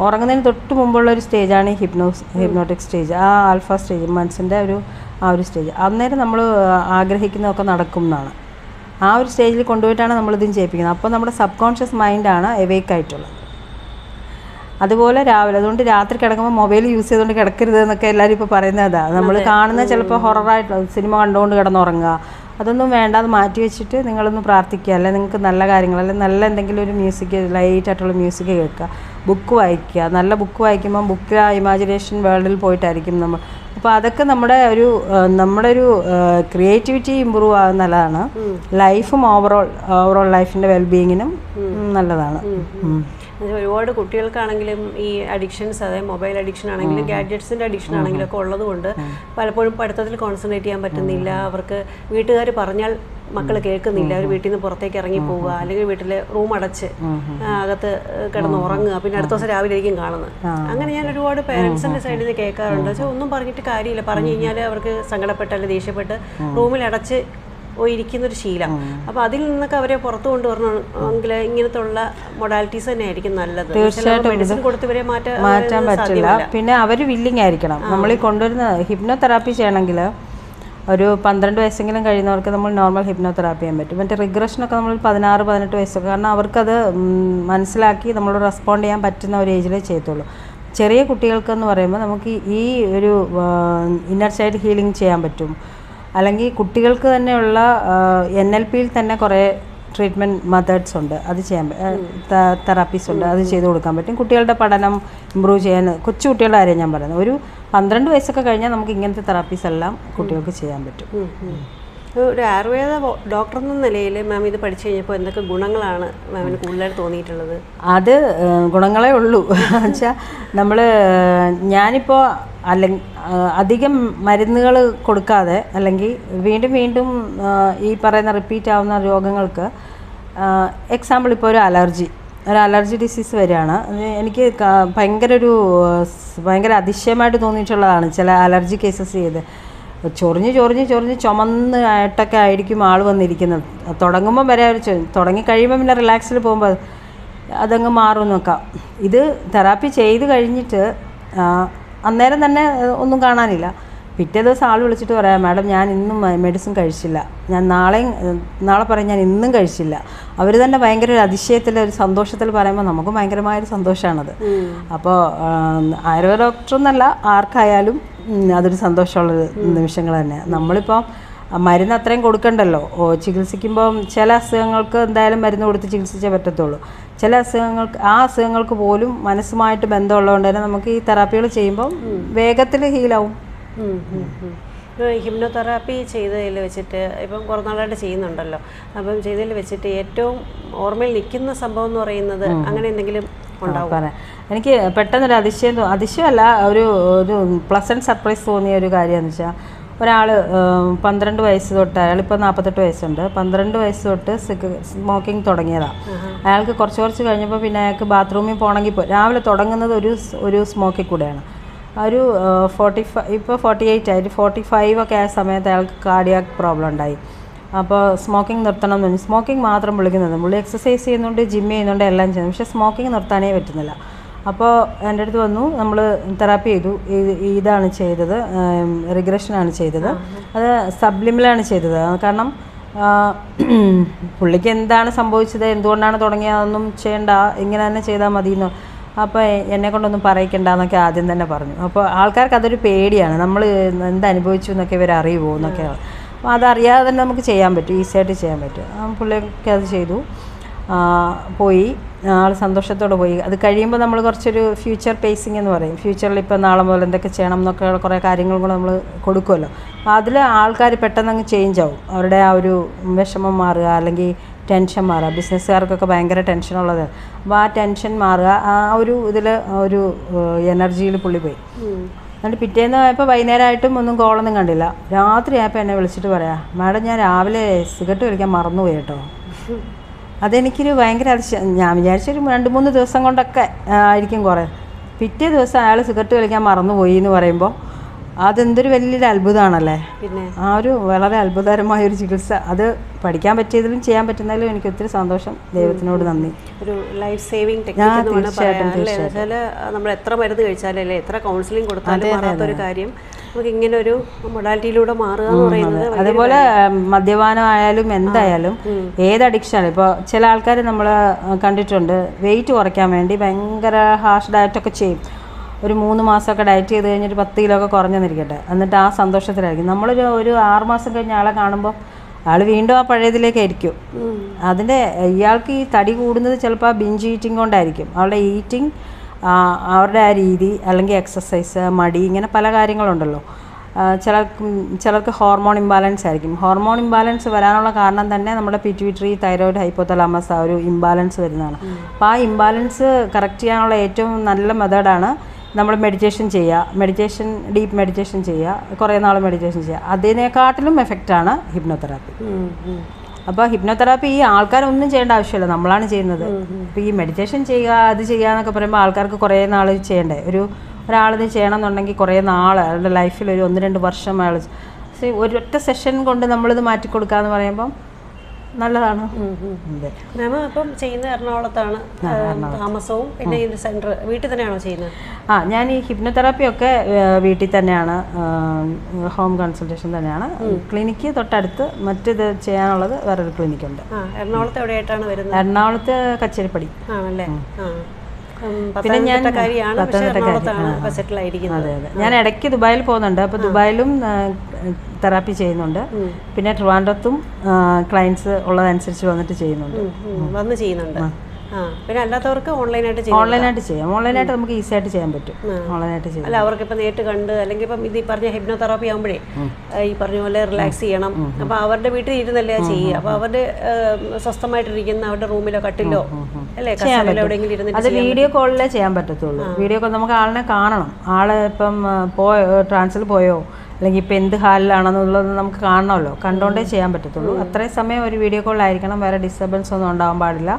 ഉറങ്ങുന്നതിന് തൊട്ട് മുമ്പുള്ള ഒരു സ്റ്റേജാണ് ഈ ഹിപ്നോട്ടിക് സ്റ്റേജ്, ആ ആൽഫ സ്റ്റേജ്, മനസ്സിൻ്റെ ആ ഒരു സ്റ്റേജ്. അന്നേരം നമ്മൾ ആഗ്രഹിക്കുന്നതൊക്കെ നടക്കും എന്നാണ്. ആ ഒരു സ്റ്റേജിൽ കൊണ്ടുപോയിട്ടാണ് നമ്മളിതും ചെയ്യിപ്പിക്കുന്നത്. അപ്പോൾ നമ്മുടെ സബ് കോൺഷ്യസ് മൈൻഡാണ് എവേക്ക് ആയിട്ടുള്ളത്. അതുപോലെ രാവിലെ, അതുകൊണ്ട് രാത്രി കിടക്കുമ്പോൾ മൊബൈൽ യൂസ് ചെയ്തുകൊണ്ട് കിടക്കരുത് എന്നൊക്കെ എല്ലാവരും ഇപ്പോൾ പറയുന്നതാ. നമ്മൾ കാണുന്ന ചിലപ്പോൾ ഹൊററായിട്ടുള്ള സിനിമ കണ്ടുകൊണ്ട് കിടന്നുറങ്ങുക, അതൊന്നും വേണ്ട. അത് മാറ്റി വെച്ചിട്ട് നിങ്ങളൊന്ന് പ്രാർത്ഥിക്കുക, അല്ലെങ്കിൽ നിങ്ങൾക്ക് നല്ല കാര്യങ്ങൾ, അല്ലെങ്കിൽ നല്ല എന്തെങ്കിലും ഒരു മ്യൂസിക്, ലൈറ്റായിട്ടുള്ള മ്യൂസിക് കേൾക്കുക, ബുക്ക് വായിക്കുക. നല്ല ബുക്ക് വായിക്കുമ്പോൾ ബുക്ക് ഇമാജിനേഷൻ വേൾഡിൽ പോയിട്ടായിരിക്കും നമ്മൾ. അപ്പോൾ അതൊക്കെ നമ്മുടെ ഒരു ക്രിയേറ്റിവിറ്റി ഇമ്പ്രൂവ് ആകുന്നതാണ്. ലൈഫും ഓവറോൾ ലൈഫിൻ്റെ വെൽബീയിങ്ങിനും നല്ലതാണ്. ഒരുപാട് കുട്ടികൾക്കാണെങ്കിലും ഈ അഡിക്ഷൻസ്, അതായത് മൊബൈൽ അഡിക്ഷൻ ആണെങ്കിലും ഗാഡ്ജറ്റ്സിൻ്റെ അഡിക്ഷൻ ആണെങ്കിലും ഒക്കെ ഉള്ളതുകൊണ്ട് പലപ്പോഴും പഠിത്തത്തിൽ കോൺസെൻട്രേറ്റ് ചെയ്യാൻ പറ്റുന്നില്ല. അവർക്ക് വീട്ടുകാർ പറഞ്ഞാൽ മക്കൾ കേൾക്കുന്നില്ല. അവർ വീട്ടിൽ നിന്ന് പുറത്തേക്ക് ഇറങ്ങി പോവുക, അല്ലെങ്കിൽ വീട്ടിലെ റൂം അടച്ച് അകത്ത് കിടന്ന് ഉറങ്ങുക, പിന്നെ അടുത്ത ദിവസം രാവിലെ ആയിരിക്കും കാണുന്നത്. അങ്ങനെ ഞാൻ ഒരുപാട് പേരൻസിൻ്റെ സൈഡിൽ നിന്ന് കേൾക്കാറുണ്ട്. പക്ഷേ ഒന്നും പറഞ്ഞിട്ട് കാര്യമില്ല. പറഞ്ഞു കഴിഞ്ഞാൽ അവർക്ക് സങ്കടപ്പെട്ട് അല്ലെങ്കിൽ ദേഷ്യപ്പെട്ട് റൂമിൽ അടച്ച് ഇരിക്കുന്നൊരു ശീലം. അപ്പോൾ അതിൽ നിന്നൊക്കെ അവരെ പുറത്തു കൊണ്ടുവരണമെങ്കിൽ ഇങ്ങനത്തെ ഉള്ള മൊഡാലിറ്റീസ് തന്നെ ആയിരിക്കും നല്ലത്. തീർച്ചയായിട്ടും മെഡിസിൻ കൊടുത്ത് ഇവരെ മാറ്റാൻ പറ്റില്ല. പിന്നെ അവർ വില്ലിങ് ആയിരിക്കണം. നമ്മൾ ഈ കൊണ്ടുവരുന്ന ഹിപ്നോതെറാപ്പി ചെയ്യണമെങ്കിൽ ഒരു 12 വയസ്സെങ്കിലും കഴിയുന്നവർക്ക് നമ്മൾ നോർമൽ ഹിപ്നോതെറാപ്പി ചെയ്യാൻ പറ്റും. മറ്റേ റിഗ്രഷനൊക്കെ നമ്മൾ 16-18 വയസ്സൊക്കെ, കാരണം അവർക്കത് മനസ്സിലാക്കി നമ്മൾ റെസ്പോണ്ട് ചെയ്യാൻ പറ്റുന്ന ഒരു ഏജിലേ ചെയ്യത്തുള്ളൂ. ചെറിയ കുട്ടികൾക്കെന്ന് പറയുമ്പോൾ നമുക്ക് ഈ ഒരു ഇന്നർ ചൈൽഡ് ഹീലിംഗ് ചെയ്യാൻ പറ്റും. അല്ലെങ്കിൽ കുട്ടികൾക്ക് തന്നെയുള്ള NLPയിൽ തന്നെ കുറേ ട്രീറ്റ്മെൻറ്റ് മെത്തേഡ്സ് ഉണ്ട്. അത് ചെയ്യാൻ തെറാപ്പീസ് ഉണ്ട്, അത് ചെയ്ത് കൊടുക്കാൻ പറ്റും. കുട്ടികളുടെ പഠനം ഇമ്പ്രൂവ് ചെയ്യാൻ, കൊച്ചു കുട്ടികളുടെ കാര്യം ഞാൻ പറയുന്നത്. ഒരു 12 വയസ്സൊക്കെ കഴിഞ്ഞാൽ നമുക്ക് ഇങ്ങനത്തെ തെറാപ്പീസ് എല്ലാം കുട്ടികൾക്ക് ചെയ്യാൻ പറ്റും. ഒരു ആയുർവേദ ഡോക്ടർ എന്ന നിലയിൽ മാം ഇത് പഠിച്ചു കഴിഞ്ഞപ്പോൾ എന്തൊക്കെ ഗുണങ്ങളാണ് മാമിന് കൂടുതലായിട്ട് തോന്നിയിട്ടുള്ളത്? അത് ഗുണങ്ങളേ ഉള്ളൂ. വെച്ചാൽ ഞാനിപ്പോൾ അധികം മരുന്നുകൾ കൊടുക്കാതെ, അല്ലെങ്കിൽ വീണ്ടും വീണ്ടും ഈ പറയുന്ന റിപ്പീറ്റ് ആവുന്ന രോഗങ്ങൾക്ക്, എക്സാമ്പിൾ ഇപ്പോൾ ഒരു അലർജി ഡിസീസ് വരികയാണ്. എനിക്ക് ഭയങ്കര അതിശയമായിട്ട് തോന്നിയിട്ടുള്ളതാണ് ചില അലർജി കേസസ് ചെയ്ത്. ചൊറിഞ്ഞ് ചുമന്നായിട്ടൊക്കെ ആയിരിക്കും ആൾ വന്നിരിക്കുന്നത്. തുടങ്ങുമ്പം വരെ തുടങ്ങിക്കഴിയുമ്പോൾ പിന്നെ റിലാക്സിൽ പോകുമ്പോൾ അതങ്ങ് മാറും നോക്കാം. ഇത് തെറാപ്പി ചെയ്ത് കഴിഞ്ഞിട്ട് അന്നേരം തന്നെ ഒന്നും കാണാനില്ല. പിറ്റേ ദിവസം ആൾ വിളിച്ചിട്ട് പറയാം, മാഡം ഞാൻ ഇന്നും മെഡിസിൻ കഴിച്ചില്ല, ഞാൻ നാളെ പറയും ഞാൻ ഇന്നും കഴിച്ചില്ല. അവർ തന്നെ ഭയങ്കര ഒരു അതിശയത്തിൽ, ഒരു സന്തോഷത്തിൽ പറയുമ്പോൾ നമുക്ക് ഭയങ്കരമായൊരു സന്തോഷമാണത്. അപ്പോൾ ആയുർവേദ ഡോക്ടർ എന്നല്ല, ആർക്കായാലും അതൊരു സന്തോഷമുള്ളൊരു നിമിഷങ്ങൾ തന്നെയാണ്. നമ്മളിപ്പോൾ മരുന്ന് അത്രയും കൊടുക്കണ്ടല്ലോ. ചികിത്സിക്കുമ്പം ചില അസുഖങ്ങൾക്ക് എന്തായാലും മരുന്ന് കൊടുത്ത് ചികിത്സിച്ചേ പറ്റത്തുള്ളൂ. ചില അസുഖങ്ങൾക്ക് പോലും മനസ്സുമായിട്ട് ബന്ധമുള്ളതുകൊണ്ട് തന്നെ നമുക്ക് ഈ തെറാപ്പികൾ ചെയ്യുമ്പം വേഗത്തിൽ ഹീലാവും. ഹിപ്നോതെറാപ്പി ചെയ്തതിൽ വെച്ചിട്ട് ഇപ്പം കുറേ നാളായിട്ട് ചെയ്യുന്നുണ്ടല്ലോ, അപ്പം ചെയ്തതിൽ വെച്ചിട്ട് ഏറ്റവും ഓർമ്മയിൽ നിൽക്കുന്ന സംഭവം എന്ന് പറയുന്നത് അങ്ങനെ എന്തെങ്കിലും ഉണ്ടാവും? പറയാം. എനിക്ക് പെട്ടെന്നൊരു അതിശയമല്ല, ഒരു പ്ലസൻറ്റ് സർപ്രൈസ് തോന്നിയ ഒരു കാര്യമെന്ന് വെച്ചാൽ, ഒരാൾ 12 വയസ്സ് തൊട്ട്, അയാളിപ്പോൾ 48 വയസ്സുണ്ട്, 12 വയസ്സ് തൊട്ട് സ്മോക്കിംഗ് തുടങ്ങിയതാണ്. അയാൾക്ക് കുറച്ച് കഴിഞ്ഞപ്പോൾ പിന്നെ അയാൾക്ക് ബാത്റൂമിൽ പോകണമെങ്കിൽ രാവിലെ തുടങ്ങുന്നത് ഒരു സ്മോക്കിൽ കൂടെയാണ്. ഒരു 48 ആയിട്ട് 45 ഒക്കെ ആയ സമയത്ത് അയാൾക്ക് കാർഡിയാക് പ്രോബ്ലം ഉണ്ടായി. അപ്പോൾ സ്മോക്കിംഗ് നിർത്തണം എന്ന് പറഞ്ഞു. സ്മോക്കിംഗ് മാത്രം വിളിക്കുന്നത്, പുള്ളി എക്സസൈസ് ചെയ്യുന്നുണ്ട്, ജിം ചെയ്യുന്നുണ്ട്, എല്ലാം ചെയ്യുന്നു, പക്ഷേ സ്മോക്കിംഗ് നിർത്താനേ പറ്റുന്നില്ല. അപ്പോൾ എൻ്റെ അടുത്ത് വന്നു, നമ്മൾ തെറാപ്പി ചെയ്തു. ഇതാണ് ചെയ്തത്, റിഗ്രഷനാണ് ചെയ്തത്. അത് സബ്ലിമിലാണ് ചെയ്തത്. കാരണം പുള്ളിക്ക് എന്താണ് സംഭവിച്ചത്, എന്തുകൊണ്ടാണ് തുടങ്ങിയതൊന്നും ചെയ്യണ്ട, ഇങ്ങനെ തന്നെ ചെയ്താൽ മതി എന്ന്. അപ്പോൾ എന്നെ കൊണ്ടൊന്നും പറയിക്കണ്ടെന്നൊക്കെ ആദ്യം തന്നെ പറഞ്ഞു. അപ്പോൾ ആൾക്കാർക്ക് അതൊരു പേടിയാണ്, നമ്മൾ എന്തനുഭവിച്ചു എന്നൊക്കെ ഇവർ അറിയുമോ എന്നൊക്കെയാണ്. അപ്പോൾ അതറിയാതെ തന്നെ നമുക്ക് ചെയ്യാൻ പറ്റും, ഈസിയായിട്ട് ചെയ്യാൻ പറ്റും. പുള്ളിക്ക് അത് ചെയ്തു, പോയി, ആൾ സന്തോഷത്തോടെ പോയി. അത് കഴിയുമ്പോൾ നമ്മൾ കുറച്ചൊരു ഫ്യൂച്ചർ പേസിങ് എന്ന് പറയും. ഫ്യൂച്ചറിൽ ഇപ്പോൾ നാളെ മുതൽ എന്തൊക്കെ ചെയ്യണം എന്നൊക്കെ കുറേ കാര്യങ്ങളും കൂടെ നമ്മൾ കൊടുക്കുമല്ലോ. അപ്പോൾ അതിൽ ആൾക്കാർ പെട്ടെന്ന് അങ്ങ് ചേഞ്ച് ആവും. അവരുടെ ആ ഒരു വിഷമം മാറുക, അല്ലെങ്കിൽ ടെൻഷൻ മാറുക. ബിസിനസ്സുകാർക്കൊക്കെ ഭയങ്കര ടെൻഷനുള്ളത്. അപ്പോൾ ആ ടെൻഷൻ മാറുക, ആ ഒരു ഇതിൽ ഒരു എനർജിയിൽ പുള്ളി പോയി. എന്നിട്ട് പിറ്റേന്ന് ആയപ്പോൾ വൈകുന്നേരമായിട്ടും ഒന്നും കോളൊന്നും കണ്ടില്ല. രാത്രി ആയപ്പോൾ എന്നെ വിളിച്ചിട്ട് പറയാം, മാഡം ഞാൻ രാവിലെ സിഗരറ്റ് വലിക്കാൻ മറന്നുപോയി കേട്ടോ. അതെനിക്കൊരു ഭയങ്കര അതിശയം. ഞാൻ വിചാരിച്ചൊരു 2-3 ദിവസം കൊണ്ടൊക്കെ ആയിരിക്കും കുറേ. പിറ്റേ ദിവസം അയാൾ സിഗരറ്റ് വലിക്കാൻ മറന്നുപോയി എന്ന് പറയുമ്പോൾ അതെന്തൊരു വലിയൊരു അത്ഭുതമാണല്ലേ. പിന്നെ ആ ഒരു വളരെ അത്ഭുതകരമായൊരു ചികിത്സ, അത് പഠിക്കാൻ പറ്റിയതിലും ചെയ്യാൻ പറ്റുന്നതിലും എനിക്ക് ഒത്തിരി സന്തോഷം. ദൈവത്തിനോട് നന്ദി. ഒരു ലൈഫ് സേവിങ് ടെക്നിക്ക് എന്ന് പറഞ്ഞാൽ നമ്മൾ എത്ര മരുന്ന് കഴിച്ചാലല്ലേ, എത്ര കൗൺസിലിംഗ് കൊടുത്താലും മാറാത്തൊരു കാര്യം നമുക്ക് ഇങ്ങനെ ഒരു മൊഡാലിറ്റിയിലൂടെ മാറുക എന്ന് പറയുന്നത്. അതേപോലെ മദ്യപാനം ആയാലും എന്തായാലും ഏത് അഡിക്ഷനാണ്. ഇപ്പോൾ ചില ആൾക്കാർ നമ്മൾ കണ്ടിട്ടുണ്ട് വെയിറ്റ് കുറയ്ക്കാൻ വേണ്ടി ഭയങ്കര ഹാർഷ് ഡയറ്റൊക്കെ ചെയ്യും. ഒരു 3 മാസമൊക്കെ ഡയറ്റ് ചെയ്ത് കഴിഞ്ഞിട്ട് 10 കിലോ ഒക്കെ കുറഞ്ഞെന്നിരിക്കട്ടെ, എന്നിട്ട് ആ സന്തോഷത്തിലായിരിക്കും. ഒരു 6 മാസം കഴിഞ്ഞ് ആളെ കാണുമ്പോൾ ആൾ വീണ്ടും ആ പഴയതിലേക്കായിരിക്കും. അതിൻ്റെ ഇയാൾക്ക് ഈ തടി കൂടുന്നത് ചിലപ്പോൾ ബിഞ്ച് ഈറ്റിംഗ് കൊണ്ടായിരിക്കും. അവളുടെ ഈറ്റിംഗ്, അവരുടെ ആ രീതി, അല്ലെങ്കിൽ എക്സസൈസ്, മടി, ഇങ്ങനെ പല കാര്യങ്ങളുണ്ടല്ലോ. ചിലർക്ക് ഹോർമോൺ ഇംബാലൻസ് ആയിരിക്കും. ഹോർമോൺ ഇംബാലൻസ് വരാനുള്ള കാരണം തന്നെ നമ്മുടെ പിറ്റ്യൂട്ടറി, തൈറോയിഡ്, ഹൈപ്പോതലാമസ്, ആ ഒരു ഇംബാലൻസ് വരുന്നതാണ്. അപ്പോൾ ആ ഇംബാലൻസ് കറക്റ്റ് ചെയ്യാനുള്ള ഏറ്റവും നല്ല മെത്തേഡാണ് നമ്മൾ മെഡിറ്റേഷൻ ചെയ്യുക. ഡീപ്പ് മെഡിറ്റേഷൻ ചെയ്യുക, കുറേ നാൾ മെഡിറ്റേഷൻ ചെയ്യുക. അതിനെക്കാട്ടിലും എഫക്റ്റാണ് ഹിപ്നോതെറാപ്പി. അപ്പോൾ ഹിപ്നോതെറാപ്പി ഈ ആൾക്കാരൊന്നും ചെയ്യേണ്ട ആവശ്യമില്ല, നമ്മളാണ് ചെയ്യുന്നത്. അപ്പോൾ ഈ മെഡിറ്റേഷൻ ചെയ്യുക, അത് ചെയ്യുക എന്നൊക്കെ പറയുമ്പോൾ ആൾക്കാർക്ക് കുറേ നാൾ ചെയ്യണ്ടേ. ഒരാളിത് ചെയ്യണം എന്നുണ്ടെങ്കിൽ കുറേ നാൾ, അയാളുടെ ലൈഫിൽ ഒരു 1-2 വർഷം അയാൾ ഒരൊറ്റ സെഷൻ കൊണ്ട് നമ്മളിത് മാറ്റിക്കൊടുക്കുക എന്ന് പറയുമ്പം നല്ലതാണ്. മാം അപ്പം ചെയ്യുന്ന എറണാകുളത്താണ് താമസവും, പിന്നെ ഈ സെൻറ്റർ വീട്ടിൽ തന്നെയാണോ ചെയ്യുന്നത്? ഞാൻ ഈ ഹിപ്നോതെറാപ്പിയൊക്കെ വീട്ടിൽ തന്നെയാണ്, ഹോം കൺസൾട്ടേഷൻ തന്നെയാണ്. ക്ലിനിക്ക് തൊട്ടടുത്ത്, മറ്റിത് ചെയ്യാനുള്ളത് വേറൊരു ക്ലിനിക്കുണ്ട്. എറണാകുളത്ത് എവിടെയായിട്ടാണ് വരുന്നത്? എറണാകുളത്ത് കച്ചേരിപ്പടി ആണല്ലേ. പിന്നെ ഞാൻ ഞാൻ ഇടയ്ക്ക് ദുബായിൽ പോകുന്നുണ്ട്. അപ്പോൾ ദുബായിലും തെറാപ്പി ചെയ്യുന്നുണ്ട്. പിന്നെ ട്രിവാൻഡ്രത്തും ക്ലയൻസ് ഉള്ളതനുസരിച്ച് വന്നിട്ട് ചെയ്യുന്നുണ്ട്. പിന്നെ അല്ലാത്തവർക്ക് ഓൺലൈനായിട്ട് ചെയ്യാം. ഓൺലൈനായിട്ട് നമുക്ക് ഈസി ആയിട്ട് ചെയ്യാൻ പറ്റും. ഓൺലൈനായിട്ട് ചെയ്യാം. അല്ല, അവർക്ക് ഇപ്പം നേരിട്ട് കണ്ട്, അല്ലെങ്കിൽ ഇപ്പം ഇത് ഈ പറഞ്ഞ ഹിപ്നോതെറാപ്പി ആകുമ്പോഴേ ഈ പറഞ്ഞ പോലെ റിലാക്സ് ചെയ്യണം. അപ്പോൾ അവരുടെ വീട്ടിൽ ഇരുന്നല്ലേ ചെയ്യുക. അപ്പോൾ അവരുടെ സ്വസ്ഥമായിട്ടിരിക്കുന്ന അവരുടെ റൂമിലോ കട്ടിലോ അല്ലേ കസേരയിലോ എവിടെയെങ്കിലും ഇരുന്നിട്ട് അത് വീഡിയോ കോളിലേ ചെയ്യാൻ പറ്റത്തുള്ളൂ. വീഡിയോ കോൾ നമുക്ക് ആളിനെ കാണണം. ആള് ഇപ്പം ട്രാൻസിൽ പോയോ, അല്ലെങ്കിൽ ഇപ്പം എന്ത് ഹാലിലാണെന്നുള്ളത് നമുക്ക് കാണണമല്ലോ. കണ്ടുകൊണ്ടേ ചെയ്യാൻ പറ്റത്തുള്ളൂ. അത്രയും സമയം ഒരു വീഡിയോ കോളിലായിരിക്കണം. വേറെ ഡിസ്റ്റർബൻസ് ഒന്നും ഉണ്ടാകാൻ പാടില്ല,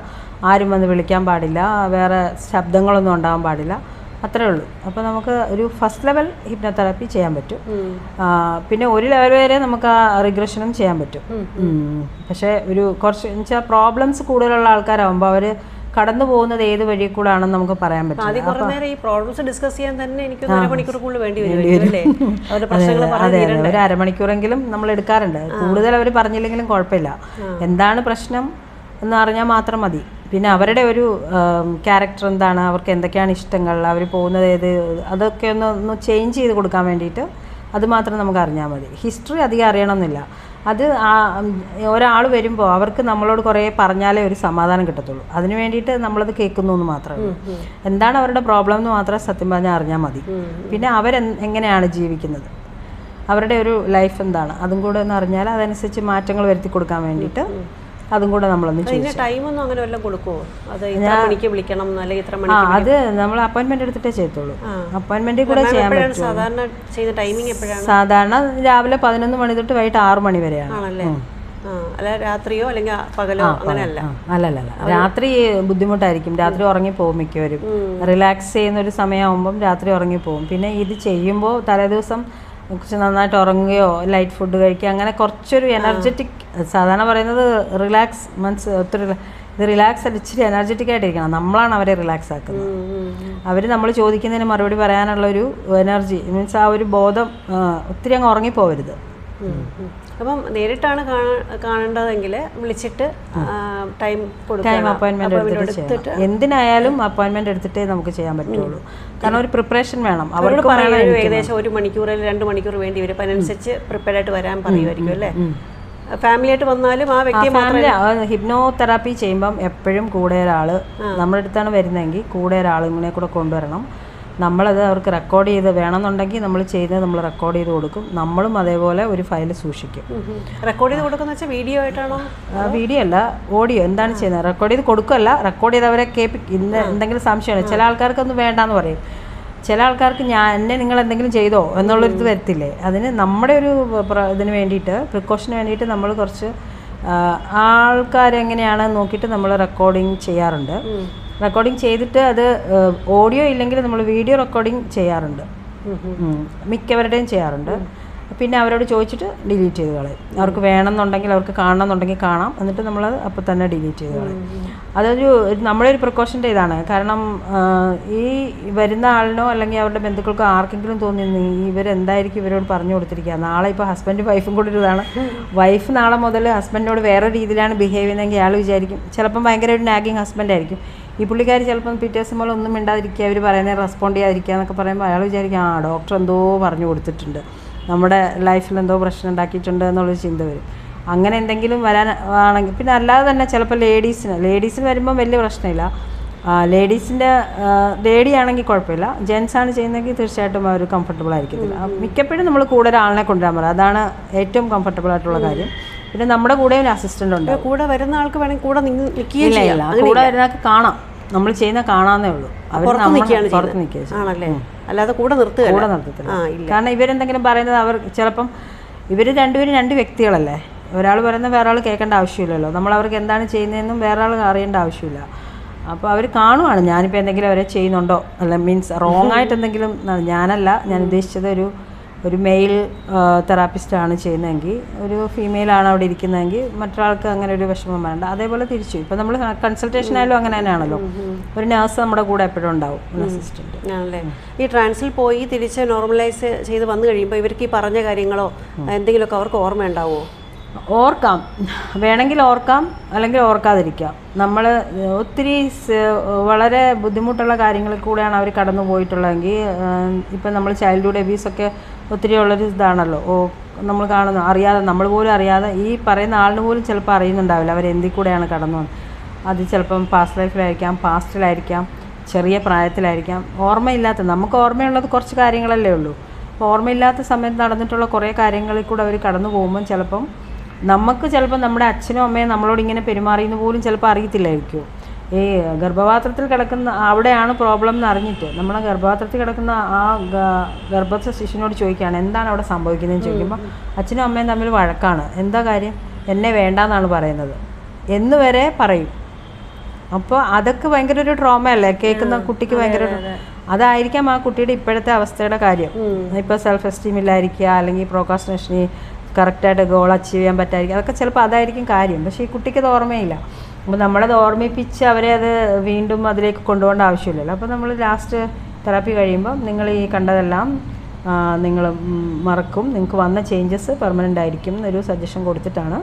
ആരും വന്ന് വിളിക്കാൻ പാടില്ല, വേറെ ശബ്ദങ്ങളൊന്നും ഉണ്ടാകാൻ പാടില്ല. അത്രേ ഉള്ളൂ. അപ്പോൾ നമുക്ക് ഒരു ഫസ്റ്റ് ലെവൽ ഹിപ്നോതെറാപ്പി ചെയ്യാൻ പറ്റും. പിന്നെ ഒരു ലെവൽ വരെ നമുക്ക് ആ റിഗ്രഷനും ചെയ്യാൻ പറ്റും. പക്ഷേ കുറച്ച് വെച്ചാൽ പ്രോബ്ലംസ് കൂടുതലുള്ള ആൾക്കാരാകുമ്പോൾ അവർ കടന്നു പോകുന്നത് ഏത് വഴി കൂടെ ആണെന്ന് നമുക്ക് പറയാൻ പറ്റും. അതെ, ഒരു അരമണിക്കൂറെങ്കിലും നമ്മൾ എടുക്കാറുണ്ട്. കൂടുതൽ അവർ പറഞ്ഞില്ലെങ്കിലും കുഴപ്പമില്ല. എന്താണ് പ്രശ്നം എന്ന് അറിഞ്ഞാൽ മാത്രം മതി. പിന്നെ അവരുടെ ഒരു ക്യാരക്ടർ എന്താണ്, അവർക്ക് എന്തൊക്കെയാണ് ഇഷ്ടങ്ങൾ, അവർ പോകുന്നത് അതൊക്കെ ഒന്ന് ചേഞ്ച് ചെയ്ത് കൊടുക്കാൻ വേണ്ടിയിട്ട് അത് മാത്രം നമുക്ക് അറിഞ്ഞാൽ മതി. ഹിസ്റ്ററി അധികം അറിയണമെന്നില്ല. അത് ഒരാൾ വരുമ്പോൾ അവർക്ക് നമ്മളോട് കുറേ പറഞ്ഞാലേ ഒരു സമാധാനം കിട്ടത്തുള്ളൂ. അതിന് വേണ്ടിയിട്ട് നമ്മളത് കേൾക്കുന്നു എന്ന് മാത്രമേ ഉള്ളൂ. എന്താണ് അവരുടെ പ്രോബ്ലം എന്ന് മാത്രമേ സത്യം പറഞ്ഞാൽ അറിഞ്ഞാൽ മതി. പിന്നെ എങ്ങനെയാണ് ജീവിക്കുന്നത്, അവരുടെ ഒരു ലൈഫ് എന്താണ്, അതും കൂടെ ഒന്ന് അറിഞ്ഞാൽ അതനുസരിച്ച് മാറ്റങ്ങൾ വരുത്തി കൊടുക്കാൻ വേണ്ടിയിട്ട് അതും കൂടെ നമ്മളൊന്ന് അത് നമ്മൾ അപ്പോയിന്റ്മെന്റ് എടുത്തിട്ടേ ചെയ്യത്തുള്ളൂ. അപ്പോയിന്റ്മെന്റ് കൂടെ ചെയ്യാൻ പറ്റും. സാധാരണ രാവിലെ 11 മണി തൊട്ട് വൈകിട്ട് 6 മണി വരെയാണ്. രാത്രിയോ അല്ലെങ്കിൽ പകലോ? അല്ലല്ല, രാത്രി ബുദ്ധിമുട്ടായിരിക്കും. രാത്രി ഉറങ്ങിപ്പോവും മിക്കവരും. റിലാക്സ് ചെയ്യുന്ന ഒരു സമയമാകുമ്പം രാത്രി ഉറങ്ങിപ്പോവും. പിന്നെ ഇത് ചെയ്യുമ്പോൾ തലേദിവസം കുറച്ച് നന്നായിട്ട് ഉറങ്ങുകയോ ലൈറ്റ് ഫുഡ് കഴിക്കുക, അങ്ങനെ കുറച്ചൊരു എനർജറ്റിക്, സാധാരണ പറയുന്നത് റിലാക്സ് ഒത്തിരി ഇത് റിലാക്സ് ഇച്ചിരി എനർജറ്റിക് ആയിട്ടിരിക്കണം. നമ്മളാണ് അവരെ റിലാക്സ് ആക്കുന്നത്. അവർ നമ്മൾ ചോദിക്കുന്നതിന് മറുപടി പറയാനുള്ളൊരു എനർജി, മീൻസ് ആ ഒരു ബോധം, ഒത്തിരി അങ്ങ് ഉറങ്ങിപ്പോവരുത്. അപ്പം നേരിട്ടാണ് കാണേണ്ടതെങ്കിൽ വിളിച്ചിട്ട് ടൈം അപ്പോയിൻമെന്റ് എടുത്തിട്ട് എന്തിനായാലും അപ്പോയിൻമെന്റ് എടുത്തിട്ടേ നമുക്ക് ചെയ്യാൻ പറ്റുള്ളൂ. കാരണം ഒരു പ്രിപ്പറേഷൻ വേണം. അവരോട് പറയുന്നത് ഏകദേശം 1 മണിക്കൂർ അല്ലെങ്കിൽ 2 മണിക്കൂർ വേണ്ടി വരും. അപ്പം അതിനനുസരിച്ച് പ്രിപ്പയർഡ് ആയിട്ട് വരാൻ പറയുമായിരിക്കും അല്ലേ? ഫാമിലി ആയിട്ട് വന്നാലും ആ വ്യക്തി ഹിപ്നോതെറാപ്പി ചെയ്യുമ്പം എപ്പോഴും കൂടെ ഒരാൾ നമ്മുടെ അടുത്താണ് വരുന്നതെങ്കിൽ കൂടെ ഒരാൾ ഇങ്ങനെ കൂടെ കൊണ്ടുവരണം. നമ്മളത് അവർക്ക് റെക്കോർഡ് ചെയ്ത് വേണമെന്നുണ്ടെങ്കിൽ നമ്മൾ ചെയ്യുന്നത് നമ്മൾ റെക്കോർഡ് ചെയ്ത് കൊടുക്കും. നമ്മളും അതേപോലെ ഒരു ഫയൽ സൂക്ഷിക്കും. റെക്കോർഡ് ചെയ്ത് കൊടുക്കുന്ന വെച്ചാൽ വീഡിയോ ആയിട്ടാണോ? വീഡിയോ അല്ല, ഓഡിയോ. എന്താണ് ചെയ്യുന്നത്? റെക്കോർഡ് ചെയ്ത് കൊടുക്കല്ല, റെക്കോർഡ് ചെയ്ത് അവരെ എന്തെങ്കിലും സംശയമാണ്. ചില ആൾക്കാർക്കൊന്നും വേണ്ടാന്ന് പറയും. ചില ആൾക്കാർക്ക് നിങ്ങൾ എന്തെങ്കിലും ചെയ്തോ എന്നുള്ളൊരിത് വരത്തില്ലേ. അതിന് നമ്മുടെ ഒരു ഇതിന് വേണ്ടിയിട്ട്, പ്രിക്കോഷന് വേണ്ടിയിട്ട് നമ്മൾ കുറച്ച് ആൾക്കാരെങ്ങനെയാണെന്ന് നോക്കിയിട്ട് നമ്മൾ റെക്കോർഡിങ് ചെയ്യാറുണ്ട്. റെക്കോർഡിങ് ചെയ്തിട്ട് അത് ഓഡിയോ ഇല്ലെങ്കിൽ നമ്മൾ വീഡിയോ റെക്കോർഡിങ് ചെയ്യാറുണ്ട്. മിക്കവരുടെയും ചെയ്യാറുണ്ട്. പിന്നെ അവരോട് ചോദിച്ചിട്ട് ഡിലീറ്റ് ചെയ്ത് കളയും. അവർക്ക് വേണമെന്നുണ്ടെങ്കിൽ അവർക്ക് കാണണമെന്നുണ്ടെങ്കിൽ കാണാം, എന്നിട്ട് നമ്മളത് അപ്പോൾ തന്നെ ഡിലീറ്റ് ചെയ്ത് കളയും. അതൊരു നമ്മുടെ ഒരു പ്രിക്കോഷൻ്റെ ഇതാണ്. കാരണം ഈ വരുന്ന ആളിനോ അല്ലെങ്കിൽ അവരുടെ ബന്ധുക്കൾക്കോ ആർക്കെങ്കിലും തോന്നി ഇവരെന്തായിരിക്കും ഇവരോട് പറഞ്ഞു കൊടുത്തിരിക്കുക, നാളെ ഇപ്പോൾ ഹസ്ബൻഡ് വൈഫും കൂടി ഇതാണ്, വൈഫ് നാളെ മുതൽ ഹസ്ബൻഡിനോട് വേറെ രീതിയിലാണ് ബിഹേവ് ചെയ്യുന്നതെങ്കിൽ അയാൾ വിചാരിക്കും ചിലപ്പം ഭയങ്കര ഒരു നാഗിങ് ഹസ്ബൻഡ് ആയിരിക്കും. ഈ പുള്ളിക്കാരി ചിലപ്പം പിറ്റേ ദിവസം പോലെ ഒന്നും മിണ്ടാതിരിക്കുക, അവർ പറയുന്നത് റെസ്പോണ്ട് ചെയ്യാതിരിക്കുക എന്നൊക്കെ പറയുമ്പോൾ അയാൾ വിചാരിക്കും ഡോക്ടർ എന്തോ പറഞ്ഞു കൊടുത്തിട്ടുണ്ട്, നമ്മുടെ ലൈഫിൽ എന്തോ പ്രശ്നം ഉണ്ടാക്കിയിട്ടുണ്ട് എന്നുള്ളൊരു ചിന്ത വരും. അങ്ങനെ എന്തെങ്കിലും വരാൻ ആണെങ്കിൽ പിന്നെ അല്ലാതെ തന്നെ ചിലപ്പോൾ ലേഡീസിന് വരുമ്പം വലിയ പ്രശ്നമില്ല. ലേഡി ആണെങ്കിൽ കുഴപ്പമില്ല. ജെൻസാണ് ചെയ്യുന്നതെങ്കിൽ തീർച്ചയായിട്ടും അവർ കംഫർട്ടബിൾ ആയിരിക്കത്തില്ല. മിക്കപ്പോഴും നമ്മൾ കൂടെ ഒരാളിനെ കൊണ്ടുവരാൻ പറയും, അതാണ് ഏറ്റവും കംഫർട്ടബിൾ ആയിട്ടുള്ള കാര്യം. പിന്നെ നമ്മുടെ കൂടെ ഒരു അസിസ്റ്റൻ്റ് ഉണ്ട്. കൂടെ വരുന്ന ആൾക്ക് വേണമെങ്കിൽ കൂടെ ഇല്ല, കൂടെ വരുന്ന ആൾക്ക് കാണാം, നമ്മൾ ചെയ്യുന്ന കാണാമെന്നേ ഉള്ളൂ. അവർ പുറത്ത് നിൽക്കുകയാണല്ലേ, അല്ലാതെ കൂടെ നിർത്തത്തില്ല. കാരണം ഇവരെന്തെങ്കിലും പറയുന്നത് അവർ ചിലപ്പം ഇവർ രണ്ടുപേരും രണ്ട് വ്യക്തികളല്ലേ, ഒരാൾ പറയുന്നത് വേറെ ആൾ കേൾക്കേണ്ട ആവശ്യമില്ലല്ലോ, നമ്മൾ അവർക്ക് എന്താണ് ചെയ്യുന്നതെന്നും വേറെ ആൾ അറിയേണ്ട ആവശ്യമില്ല. അപ്പോൾ അവർ കാണുവാണ് ഞാനിപ്പോൾ എന്തെങ്കിലും അവരെ ചെയ്യുന്നുണ്ടോ, അല്ല മീൻസ് റോങ് ആയിട്ട് എന്തെങ്കിലും. ഞാൻ ഉദ്ദേശിച്ചത് ഒരു മെയിൽ തെറാപ്പിസ്റ്റാണ് ചെയ്യുന്നതെങ്കിൽ, ഒരു ഫീമെയിലാണ് അവിടെ ഇരിക്കുന്നതെങ്കിൽ മറ്റൊരാൾക്ക് അങ്ങനെ ഒരു വിഷമം വേണ്ട. അതേപോലെ തിരിച്ചു ഇപ്പോൾ നമ്മൾ കൺസൾട്ടേഷൻ ആയാലും അങ്ങനെ തന്നെയാണല്ലോ, ഒരു നേഴ്സ് നമ്മുടെ കൂടെ എപ്പോഴും ഉണ്ടാവും, അസിസ്റ്റൻറ്റ് ആണല്ലേ. ഈ ട്രാൻസിൽ പോയി തിരിച്ച് നോർമലൈസ് ചെയ്ത് വന്നു കഴിയുമ്പോൾ ഇവർക്ക് ഈ പറഞ്ഞ കാര്യങ്ങളോ എന്തെങ്കിലുമൊക്കെ അവർക്ക് ഓർമ്മ ഉണ്ടാവുമോ? ഓർക്കാം, വേണമെങ്കിൽ ഓർക്കാം, അല്ലെങ്കിൽ ഓർക്കാതിരിക്കാം. നമ്മൾ ഒത്തിരി വളരെ ബുദ്ധിമുട്ടുള്ള കാര്യങ്ങളിൽ കൂടെയാണ് അവർ കടന്നു പോയിട്ടുള്ളതെങ്കിൽ, ഇപ്പം നമ്മൾ ചൈൽഡ്ഹുഡ് അബ്യൂസൊക്കെ ഒത്തിരി ഉള്ളൊരു ഇതാണല്ലോ, നമ്മൾ കാണുന്നു അറിയാതെ, നമ്മൾ പോലും അറിയാതെ, ഈ പറയുന്ന ആളിന് പോലും ചിലപ്പോൾ അറിയുന്നുണ്ടാവില്ല അവരെന്തിൽ കൂടെയാണ് കടന്നു വന്നത്. അത് ചിലപ്പം പാസ്റ്റ് ലൈഫിലായിരിക്കാം, പാസ്റ്റിലായിരിക്കാം, ചെറിയ പ്രായത്തിലായിരിക്കാം. ഓർമ്മയില്ലാത്ത, നമുക്ക് ഓർമ്മയുള്ളത് കുറച്ച് കാര്യങ്ങളല്ലേ ഉള്ളൂ. അപ്പോൾ ഓർമ്മയില്ലാത്ത സമയത്ത് നടന്നിട്ടുള്ള കുറേ കാര്യങ്ങളിൽ കൂടെ അവർ കടന്നു പോകുമ്പം ചിലപ്പം നമ്മുടെ അച്ഛനും അമ്മയും നമ്മളോട് ഇങ്ങനെ പെരുമാറിയെന്ന് പോലും ചിലപ്പോൾ അറിയത്തില്ലായിരിക്കും. ഈ ഗർഭപാത്രത്തിൽ കിടക്കുന്ന അവിടെയാണ് പ്രോബ്ലം എന്ന് അറിഞ്ഞിട്ട് നമ്മളെ ഗർഭപാത്രത്തിൽ കിടക്കുന്ന ആ ഗർഭസ്ഥ ശിശുവിനോട് ചോദിക്കുകയാണ് എന്താണ് അവിടെ സംഭവിക്കുന്നതെന്ന് ചോദിക്കുമ്പോൾ അച്ഛനും അമ്മയും തമ്മിൽ വഴക്കാണ്. എന്താ കാര്യം? എന്നെ വേണ്ടാന്നാണ് പറയുന്നത് എന്ന് വരെ പറയും. അപ്പോൾ അതൊക്കെ ഭയങ്കര ഒരു ട്രോമ അല്ലേ, കേൾക്കുന്ന കുട്ടിക്ക് ഭയങ്കര. അതായിരിക്കാം ആ കുട്ടിയുടെ ഇപ്പോഴത്തെ അവസ്ഥയുടെ കാര്യം. ഇപ്പോൾ സെൽഫ് എസ്റ്റീം ഇല്ലായിരിക്കുക, അല്ലെങ്കിൽ പ്രോക്രാസ്റ്റിനേഷന് കറക്റ്റായിട്ട് ഗോൾ അച്ചീവ് ചെയ്യാൻ പറ്റായിരിക്കും, അതൊക്കെ ചിലപ്പോൾ അതായിരിക്കും കാര്യം. പക്ഷേ ഈ കുട്ടിക്കത് ഓർമ്മയില്ല. അപ്പോൾ നമ്മളത് ഓർമ്മിപ്പിച്ച് അവരെ അത് വീണ്ടും അതിലേക്ക് കൊണ്ടുപോകേണ്ട ആവശ്യമില്ലല്ലോ. അപ്പോൾ നമ്മൾ ലാസ്റ്റ് തെറാപ്പി കഴിയുമ്പോൾ നിങ്ങൾ ഈ കണ്ടതെല്ലാം നിങ്ങൾ മറക്കും, നിങ്ങൾക്ക് വന്ന ചേഞ്ചസ് പെർമനൻ്റ് ആയിരിക്കും എന്നൊരു സജഷൻ കൊടുത്തിട്ടാണ്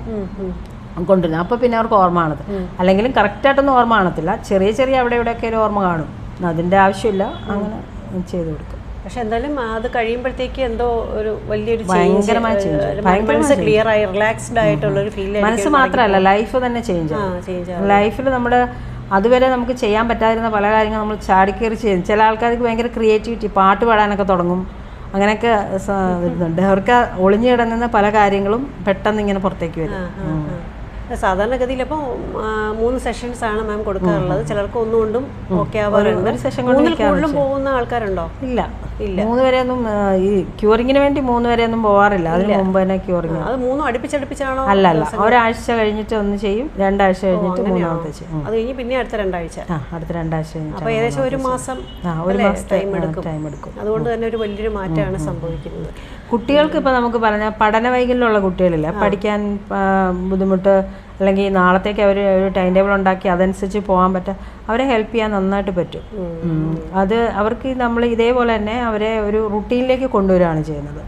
കൊണ്ടുവരുന്നത്. അപ്പോൾ പിന്നെ അവർക്ക് ഓർമ്മ കാണത്. അല്ലെങ്കിലും കറക്റ്റായിട്ടൊന്നും ഓർമ്മ കാണത്തില്ല, ചെറിയ ചെറിയ അവിടെ ഇവിടെയൊക്കെ ഒരു ഓർമ്മ കാണും. അതിൻ്റെ ആവശ്യമില്ല, അങ്ങനെ ചെയ്ത് കൊടുക്കും. പക്ഷെ എന്തായാലും അത് കഴിയുമ്പോഴത്തേക്ക് എന്തോ ഒരു വലിയൊരു ക്ലിയർ ആയി റിലാക്സ്ഡ് ആയിട്ടുള്ള ഒരു ഫീൽ. മനസ്സ് മാത്രമല്ല, ലൈഫ് തന്നെ ചേഞ്ച്. ലൈഫിൽ നമ്മുടെ അതുവരെ നമുക്ക് ചെയ്യാൻ പറ്റാതിരുന്ന പല കാര്യങ്ങൾ നമ്മൾ ചാടിക്കയറി ചെയ്യും. ചില ആൾക്കാർക്ക് ഭയങ്കര ക്രിയേറ്റിവിറ്റി, പാട്ട് പാടാനൊക്കെ തുടങ്ങും, അങ്ങനെയൊക്കെ വരുന്നുണ്ട്. അവർക്ക് ഒളിഞ്ഞു കിടന്ന പല കാര്യങ്ങളും പെട്ടെന്ന് ഇങ്ങനെ പുറത്തേക്ക് വരും. സാധാരണഗതിയിൽ അപ്പോൾ 3 സെഷൻസ് ആണ് മാം കൊടുക്കാറുള്ളത്. ചിലർക്ക് ഒന്നുകൊണ്ടും ഓക്കെ ആവാറുണ്ട്. ഒരു സെഷൻ കൊണ്ട് പോകുന്ന ആൾക്കാരുണ്ടോ? ഇല്ല, 3 വരെയൊന്നും ഈ ക്യൂറിങ്ങിന് വേണ്ടി 3 വരെയൊന്നും പോവാറില്ല. അതിന് മുമ്പ് തന്നെ ക്യൂറിങ്. അത് 3 അടുപ്പിച്ചടുപ്പിച്ചാണോ? അല്ല, ഒരാഴ്ച കഴിഞ്ഞിട്ട് ഒന്ന് ചെയ്യും, 2 ആഴ്ച കഴിഞ്ഞിട്ട് 3-ാമത്തെ ചെയ്യും. അത് കഴിഞ്ഞ് പിന്നെ അടുത്ത 2 ആഴ്ച. അടുത്ത 2 ആഴ്ച കഴിഞ്ഞിട്ട്. അപ്പോൾ ഏകദേശം ഒരു മാസം ടൈം എടുക്കും. അതുകൊണ്ട് തന്നെ ഒരു വലിയൊരു മാറ്റമാണ് സംഭവിക്കുന്നത്. കുട്ടികൾക്ക് ഇപ്പോൾ നമുക്ക് പറഞ്ഞാൽ പഠന വൈകല്യമുള്ള കുട്ടികളില്ല, പഠിക്കാൻ ബുദ്ധിമുട്ട്, അല്ലെങ്കിൽ നാളത്തേക്ക് അവർ ഒരു ടൈം ടേബിൾ ഉണ്ടാക്കി അതനുസരിച്ച് പോകാൻ പറ്റുക, അവരെ ഹെൽപ്പ് ചെയ്യാൻ നന്നായിട്ട് പറ്റും. അത് അവർക്ക് നമ്മൾ ഇതേപോലെ തന്നെ അവരെ ഒരു റുട്ടീനിലേക്ക് കൊണ്ടുവരികയാണ് ചെയ്യുന്നത്.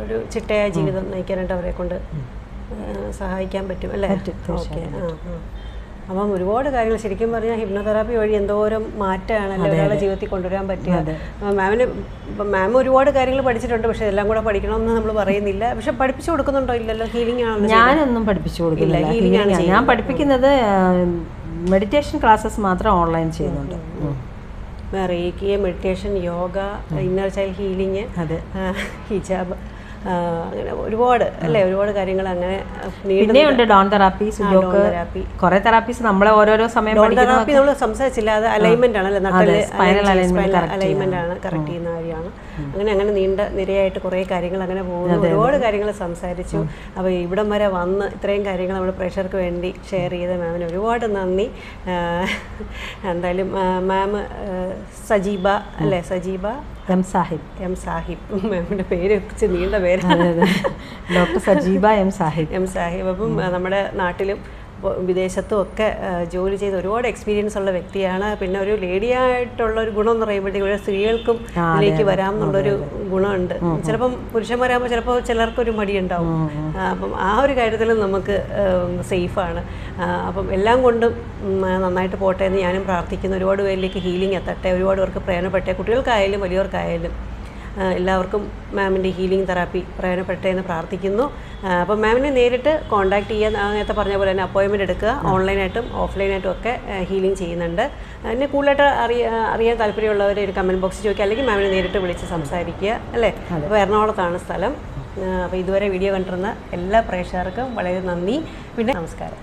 ഒരു ചിട്ടയായ ജീവിതം നയിക്കാനായിട്ട് അവരെ കൊണ്ട് സഹായിക്കാൻ പറ്റും അല്ലേ? ഓക്കെ. അപ്പം ഒരുപാട് കാര്യങ്ങൾ ശരിക്കും പറഞ്ഞാൽ ഹിപ്നോതെറാപ്പി വഴി എന്തോരം മാറ്റമാണല്ലോ ഒരാളുടെ ജീവിതത്തിൽ കൊണ്ടുവരാൻ പറ്റിയത്. മാം ഒരുപാട് കാര്യങ്ങൾ പഠിച്ചിട്ടുണ്ട്, പക്ഷെ എല്ലാം കൂടെ പഠിക്കണമെന്ന് നമ്മൾ പറയുന്നില്ല. പക്ഷെ പഠിപ്പിച്ചു കൊടുക്കുന്നുണ്ടോ? ഇല്ലല്ലോ, ഹീലിംഗ് ആണല്ലോ. ഞാനൊന്നും പഠിപ്പിച്ചു കൊടുക്കില്ല. ഞാൻ പഠിപ്പിക്കുന്നത് മെഡിറ്റേഷൻ ക്ലാസ്സസ് മാത്രം ഓൺലൈൻ ചെയ്യുന്നുണ്ട്. Reiki, meditation, yoga, inner child healing, ഹിജാബ്, അങ്ങനെ ഒരുപാട് അല്ലേ, ഒരുപാട് കാര്യങ്ങൾ. അങ്ങനെ പിന്നെയുണ്ട് ഡോൺ തെറാപ്പി, സുജോക്ക്, കുറെ തെറാപ്പീസ് നമ്മളെ ഓരോരോ സമയം. തെറാപ്പി നമ്മൾ സംസാരിച്ചില്ല, അത് അലൈൻമെന്റ് ആണല്ലേ, അലൈൻമെന്റ് ആണ്, കറക്റ്റ് ചെയ്യുന്ന കാര്യമാണ്. അങ്ങനെ നീണ്ട നിരയായിട്ട് കുറേ കാര്യങ്ങൾ അങ്ങനെ പോകുന്നു. ഒരുപാട് കാര്യങ്ങൾ സംസാരിച്ചു. അപ്പോൾ ഇവിടം വരെ വന്ന് ഇത്രയും കാര്യങ്ങൾ നമ്മുടെ പ്രേക്ഷകർക്ക് വേണ്ടി ഷെയർ ചെയ്ത മാമിന് ഒരുപാട് നന്ദി. എന്തായാലും മാം സജീബ അല്ലേ, സജീബ എം സാഹിബ് മാമിൻ്റെ പേര് കുറച്ച് നീണ്ട പേരാണ്. Doctor Sajeeba M Sahib. അപ്പം നമ്മുടെ നാട്ടിലും വിദേശത്തും ഒക്കെ ജോലി ചെയ്ത് ഒരുപാട് എക്സ്പീരിയൻസ് ഉള്ള വ്യക്തിയാണ്. പിന്നെ ഒരു ലേഡിയായിട്ടുള്ള ഒരു ഗുണം എന്ന് പറയുമ്പോഴത്തേക്കും ഒരു സ്ത്രീകൾക്കും ഇതിലേക്ക് വരാം എന്നുള്ളൊരു ഗുണമുണ്ട്. ചിലപ്പം പുരുഷന്മാരാകുമ്പോൾ ചിലപ്പോൾ ചിലർക്കൊരു മടിയുണ്ടാവും. അപ്പം ആ ഒരു കാര്യത്തിൽ നമുക്ക് സേഫാണ്. അപ്പം എല്ലാം കൊണ്ടും നന്നായിട്ട് പോട്ടെ എന്ന് ഞാനും പ്രാർത്ഥിക്കുന്നു. ഒരുപാട് പേരിലേക്ക് ഹീലിംഗ് എത്തട്ടെ, ഒരുപാട് പേർക്ക് പ്രയോജനപ്പെട്ടെ, കുട്ടികൾക്കായാലും വലിയവർക്കായാലും എല്ലാവർക്കും മാമിൻ്റെ ഹീലിംഗ് തെറാപ്പി പ്രയോജനപ്പെട്ടെ എന്ന് പ്രാർത്ഥിക്കുന്നു. അപ്പം മാമിനെ നേരിട്ട് കോൺടാക്ട് ചെയ്യാൻ നേരത്തെ പറഞ്ഞ പോലെ തന്നെ അപ്പോയിൻമെൻറ്റ് എടുക്കുക. ഓൺലൈനായിട്ടും ഓഫ്ലൈനായിട്ടും ഒക്കെ ഹീലിംഗ് ചെയ്യുന്നുണ്ട്. എന്നെ കൂടുതലായിട്ട് അറിയാൻ താല്പര്യമുള്ളവർ ഒരു കമൻറ്റ് ബോക്സിൽ ചോദിക്കുക, അല്ലെങ്കിൽ മാമിനെ നേരിട്ട് വിളിച്ച് സംസാരിക്കുക അല്ലേ. അപ്പോൾ എറണാകുളത്താണ് സ്ഥലം. അപ്പോൾ ഇതുവരെ വീഡിയോ കണ്ടിരുന്ന എല്ലാ പ്രേക്ഷകർക്കും വളരെ നന്ദി. പിന്നെ നമസ്കാരം.